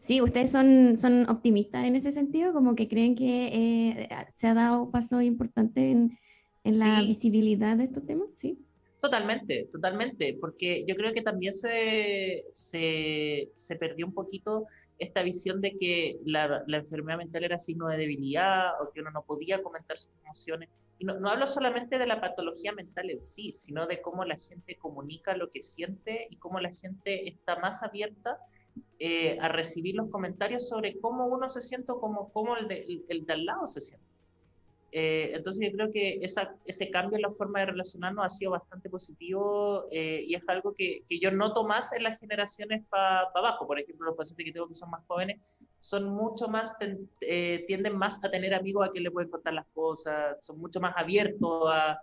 Sí, ¿ustedes son optimistas en ese sentido? ¿Como que creen que se ha dado paso importante en la Sí, visibilidad de estos temas? Sí. totalmente, totalmente, porque yo creo que también se perdió un poquito esta visión de que la enfermedad mental era signo de debilidad o que uno no podía comentar sus emociones. Y no hablo solamente de la patología mental en sí, sino de cómo la gente comunica lo que siente y cómo la gente está más abierta a recibir los comentarios sobre cómo uno se siente o cómo el de al lado se siente. Entonces yo creo que ese cambio en la forma de relacionarnos ha sido bastante positivo y es algo que yo noto más en las generaciones para abajo. Por ejemplo, los pacientes que tengo que son más jóvenes son mucho más, tienden más a tener amigos a quien le pueden contar las cosas, son mucho más abiertos a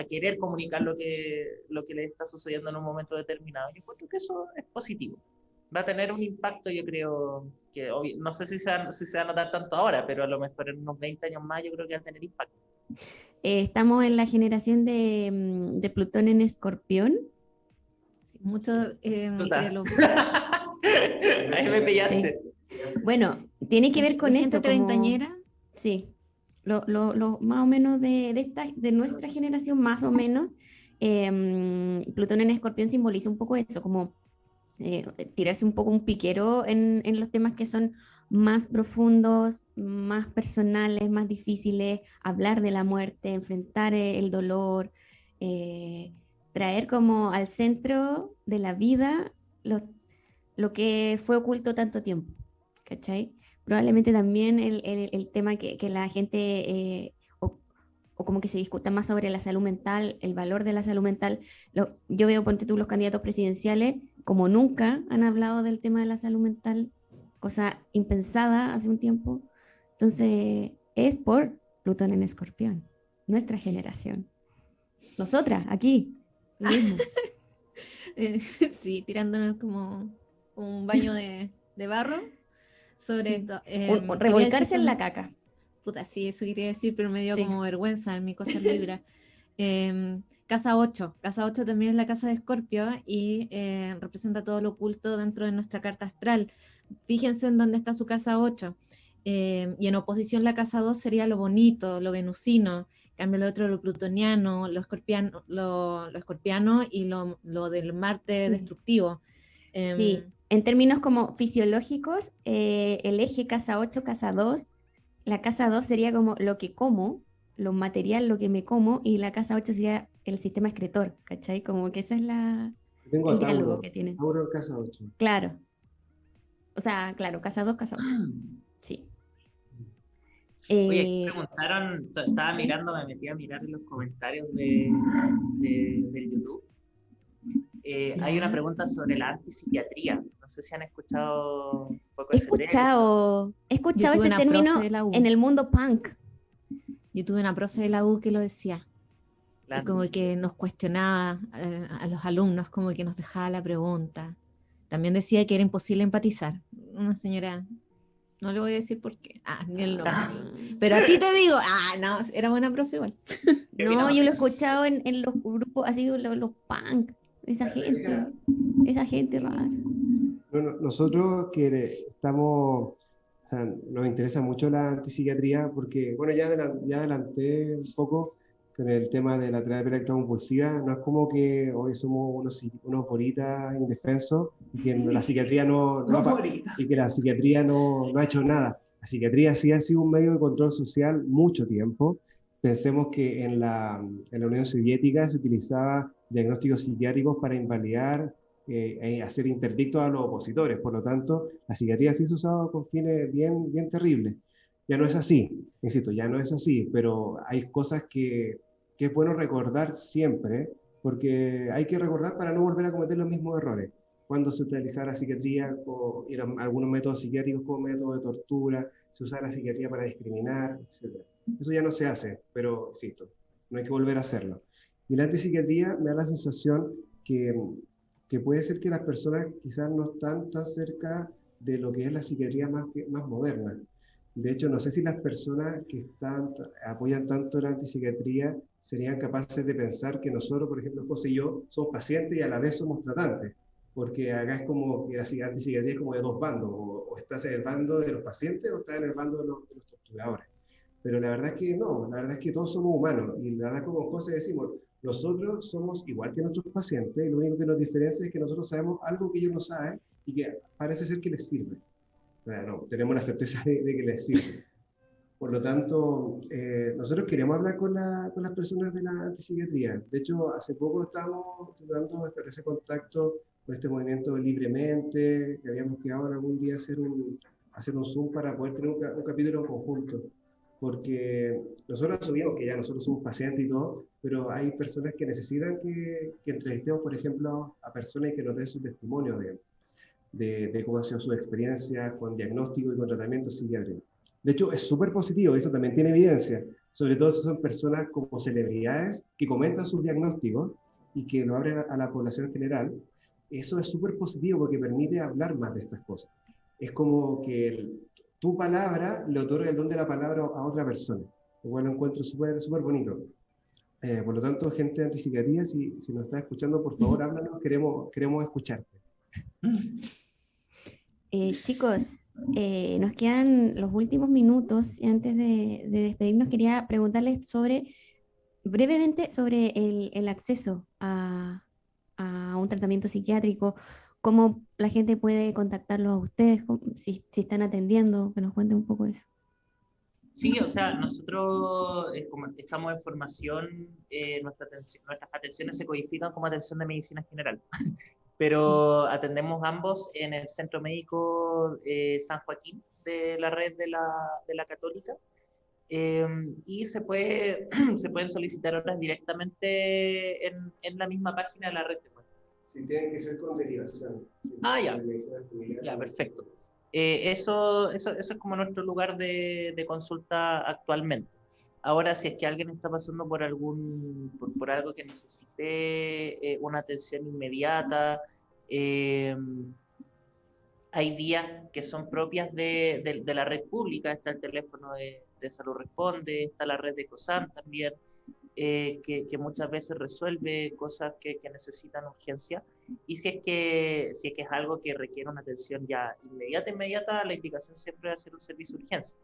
querer comunicar lo que les está sucediendo en un momento determinado. Yo creo que eso es positivo. Va a tener un impacto, yo creo, que no sé si se va a notar tanto ahora, pero a lo mejor en unos 20 años más yo creo que va a tener impacto. Estamos en la generación de Plutón en Escorpión. Mucho Total. los... Ahí me pillaste. Sí. Bueno, tiene que ver con ¿Hay eso. gente treintañera? Sí, más o menos de nuestra generación, más o menos, Plutón en Escorpión simboliza un poco eso, como tirarse un poco un piquero en los temas que son más profundos, más personales, más difíciles, hablar de la muerte, enfrentar el dolor, eh, traer como al centro de la vida lo que fue oculto tanto tiempo, ¿cachai? Probablemente también el tema que la gente, o como que se discuta más sobre la salud mental, el valor de la salud mental. Yo veo, ponte tú, los candidatos presidenciales, como nunca han hablado del tema de la salud mental, cosa impensada hace un tiempo. Entonces, es por Plutón en Escorpión, nuestra generación. Nosotras, aquí, lo mismo. Sí, tirándonos como un baño de barro sobre Sí. esto. Quería decir Revolcarse en la caca. puta, sí, eso quería decir, pero me dio Sí. como vergüenza en mi cosa libra. Casa 8. Casa 8 también es la casa de Escorpio y representa todo lo oculto dentro de nuestra carta astral. Fíjense en dónde está su casa 8. Y en oposición la casa 2 sería lo bonito, lo venusino. Cambio lo otro, lo plutoniano, lo escorpiano y lo del Marte destructivo. Sí, en términos como fisiológicos, el eje casa 8, casa 2, la casa 2 sería como lo que como, lo material, lo que me como, y la casa 8 sería el sistema excretor, ¿cachai? Como que esa es Tengo el a diálogo Tauro, que tienen. Tauro en casa 8. Claro, o sea, claro, casa 2, casa 8, sí. Oye, aquí Eh, preguntaron, estaba mirando, me metí a mirar en los comentarios del YouTube. Hay una ya. pregunta sobre la antipsiquiatría. No sé si han escuchado un poco He ese tema. escuchado Yo tuve ese una profe término de la U. en el mundo punk. Yo tuve una profe de la U que lo decía. La Y como que antipsiquiatría. nos cuestionaba a los alumnos, como que nos dejaba la pregunta. También decía que era imposible empatizar. Una señora, no le voy a decir por qué, ni el nombre. Pero a ti te digo, no, era buena profe igual. No, yo lo he escuchado en los grupos, así los punk, esa gente rara. Nosotros que estamos, o sea, nos interesa mucho la antipsiquiatría porque, bueno, ya adelanté un poco con el tema de la terapia electroconvulsiva. No es como que hoy somos unos boritas indefensos y que la psiquiatría y que la psiquiatría no ha hecho nada. La psiquiatría sí ha sido un medio de control social mucho tiempo. Pensemos que en la Unión Soviética se utilizaba diagnósticos psiquiátricos para invalidar hacer interdictos a los opositores. Por lo tanto, la psiquiatría sí se ha usado con fines bien terribles. Ya no es así, insisto, ya no es así, pero hay cosas que es bueno recordar siempre, porque hay que recordar para no volver a cometer los mismos errores. Cuando se utilizaba la psiquiatría, algunos métodos psiquiátricos como métodos de tortura, se usaba la psiquiatría para discriminar, etc. Eso ya no se hace, pero insisto, no hay que volver a hacerlo. Y la antipsiquiatría me da la sensación que puede ser que las personas quizás no están tan cerca de lo que es la psiquiatría más moderna. De hecho, no sé si las personas que apoyan tanto la antipsiquiatría serían capaces de pensar que nosotros, por ejemplo, José y yo, somos pacientes y a la vez somos tratantes. Porque acá es como que la antipsiquiatría es como de dos bandos, o estás en el bando de los pacientes o estás en el bando de los torturadores. Pero la verdad es que no, la verdad es que todos somos humanos, y la verdad como José decimos, nosotros somos igual que nuestros pacientes, y lo único que nos diferencia es que nosotros sabemos algo que ellos no saben y que parece ser que les sirve. O sea, no, tenemos la certeza de que les sirve. Por lo tanto, nosotros queremos hablar con las personas de la antipsiquiatría. De hecho, hace poco estábamos tratando de establecer contacto con este movimiento libremente, que habíamos quedado en algún día hacer un Zoom para poder tener un capítulo en conjunto. Porque nosotros asumimos que ya nosotros somos pacientes y todo, pero hay personas que necesitan que entrevistemos, por ejemplo, a personas que nos den su testimonio de cómo ha sido su experiencia con diagnóstico y con tratamiento psiquiátrico. De hecho, es súper positivo, eso también tiene evidencia, sobre todo si son personas como celebridades que comentan sus diagnósticos y que lo abren a la población en general. Eso es súper positivo porque permite hablar más de estas cosas. Es como que tu palabra le otorga el don de la palabra a otra persona. Igual lo encuentro súper bonito. Por lo tanto, gente de antipsiquiatría, si nos está escuchando, por favor, háblanos, queremos escucharte. Chicos, nos quedan los últimos minutos y antes de despedirnos quería preguntarles brevemente sobre el acceso a un tratamiento psiquiátrico, cómo la gente puede contactarlos a ustedes, si están atendiendo, que nos cuenten un poco de eso. Sí, o sea, nosotros como estamos en formación, nuestras atenciones se codifican como atención de medicina general, pero atendemos ambos en el Centro Médico San Joaquín de la red de la Católica, y se pueden solicitar horas directamente en la misma página de la red. Sí, tienen que ser con derivación. Ya. Ya, perfecto. Eso es como nuestro lugar de consulta actualmente. Ahora, si es que alguien está pasando por algo que necesite una atención inmediata, hay vías que son propias de la red pública. Está el teléfono de Salud Responde, está la red de COSAM también, que muchas veces resuelve cosas que necesitan urgencia. Y si es que es algo que requiere una atención ya inmediata, la indicación siempre es hacer un servicio de urgencia.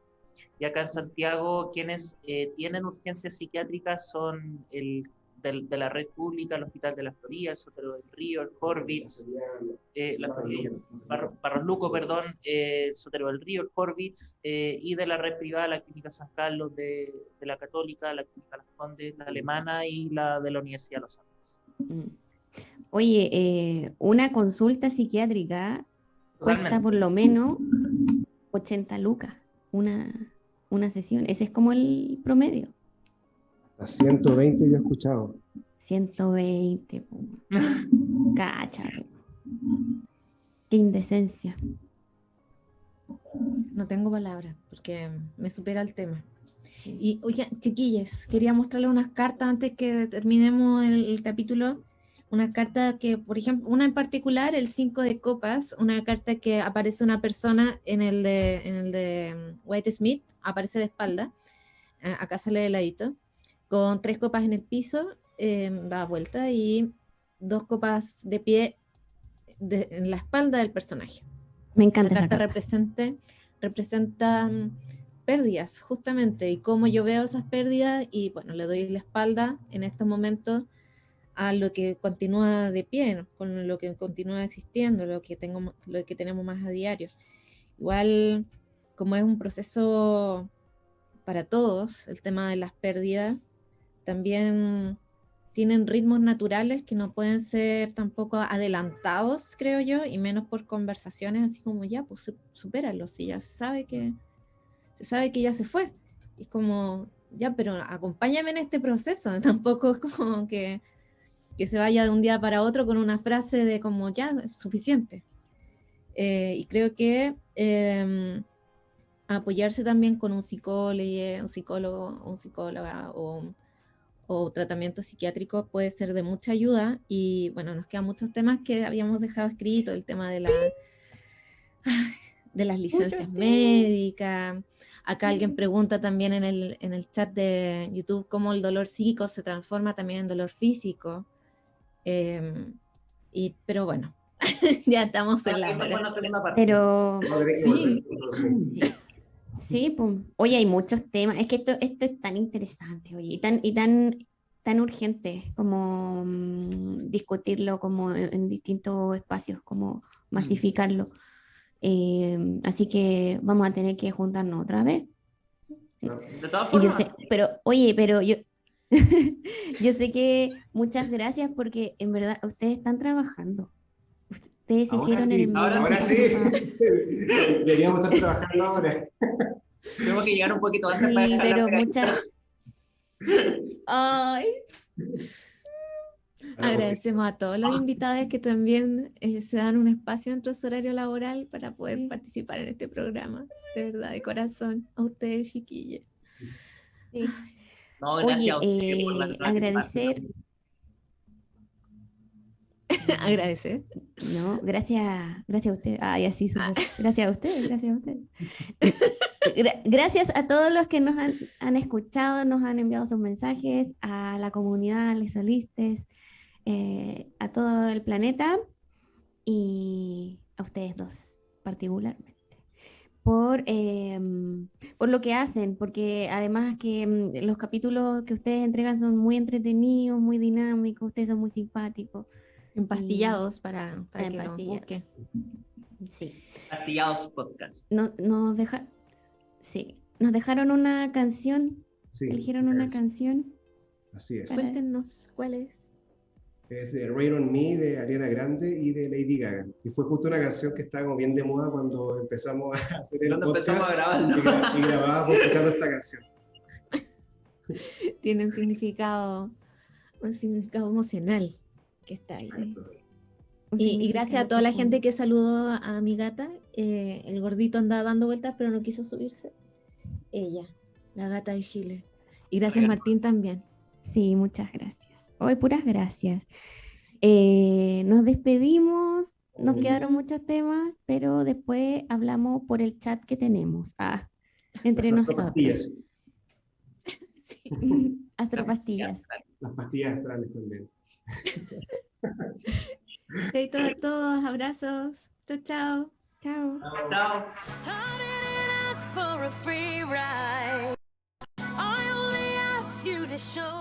Y acá en Santiago, quienes tienen urgencias psiquiátricas son de la red pública, el Hospital de la Florida, el Sotero del Río, el Horvitz, Barros Luco, perdón, el Sotero del Río, el Horvitz, y de la red privada, la Clínica San Carlos de la Católica, la Clínica Las Condes, la Alemana y la de la Universidad de los Andes. Oye, una consulta psiquiátrica cuesta por lo menos 80 lucas, una sesión. Ese es como el promedio. Hasta 120 yo he escuchado. 120, cáchate. Qué indecencia. No tengo palabras porque me supera el tema. Sí. Y oye, chiquillas, quería mostrarles unas cartas antes que terminemos el capítulo. Una carta que, por ejemplo, una en particular, el 5 de copas, una carta que aparece una persona en el de White Smith, aparece de espalda, acá sale de ladito, con 3 copas en el piso, da vuelta, y 2 copas de pie en la espalda del personaje. Me encanta. La carta representa pérdidas, justamente, y cómo yo veo esas pérdidas, y bueno, le doy la espalda en estos momentos a lo que continúa de pie, ¿no? Con lo que continúa existiendo, lo que tenemos más a diario. Igual, como es un proceso para todos, el tema de las pérdidas, también tienen ritmos naturales que no pueden ser tampoco adelantados, creo yo, y menos por conversaciones así como ya, pues supéralo, si ya se sabe que ya se fue. Y es como, ya, pero acompáñame en este proceso, tampoco es como que se vaya de un día para otro con una frase de como ya, es suficiente. Y creo que apoyarse también con un psicólogo, un psicólogo, un psicóloga, o o tratamiento psiquiátrico puede ser de mucha ayuda. Y bueno, nos quedan muchos temas que habíamos dejado escritos, el tema de las licencias médicas. Acá alguien pregunta también en el chat de YouTube cómo el dolor psíquico se transforma también en dolor físico. Pero bueno, ya estamos en la hora. Pero sí, sí, pues. Oye, hay muchos temas. Es que esto es tan interesante, oye, y tan urgente como discutirlo como en distintos espacios, como masificarlo. Así que vamos a tener que juntarnos otra vez. De todas Y yo formas, sé, pero yo yo sé que muchas gracias porque en verdad ustedes están trabajando. Ustedes hicieron el ahora sí. Deberíamos estar trabajando ahora. tenemos que llegar un poquito antes Sí, para dejar la pero pega. muchas. Ay, agradecemos a todos los invitados que también se dan un espacio dentro de su horario laboral para poder participar en este programa. De verdad, de corazón, a ustedes, chiquillas. sí. No, gracias a ustedes por Oye, la agradecer. Agradecer. No, gracias a ustedes. Ay, así súper. Gracias a ustedes, gracias a ustedes. Gracias a todos los que nos han escuchado, nos han enviado sus mensajes, a la comunidad, a los solistas, a todo el planeta y a ustedes dos particularmente. Por lo que hacen, porque además que los capítulos que ustedes entregan son muy entretenidos, muy dinámicos, ustedes son muy simpáticos. Empastillados para que los Empastillados. busquen. Sí. Pastillados Podcast. Nos dejaron una canción, Sí, eligieron una canción. Así es. Cuéntenos cuál es. Es de Rain on Me de Ariana Grande y de Lady Gaga. Y fue justo una canción que estaba como bien de moda cuando empezamos a hacer el Cuando podcast empezamos a grabarlo. y grabábamos escuchando esta canción. Tiene un significado emocional que está ahí. Exacto. Y gracias a toda la gente que saludó a mi gata. El gordito andaba dando vueltas, pero no quiso subirse. Ella, la gata de Chile. Y gracias, Martín, también. Sí, muchas gracias. Hoy puras gracias. Nos despedimos, nos quedaron muchos temas, pero después hablamos por el chat que tenemos. Entre Las nosotros. astropastillas. Sí. Astropastillas. Las pastillas astrales también. Besitos a todos, abrazos. Chao, chao. Chao. Chao. I didn't ask for a free ride. I only asked you to show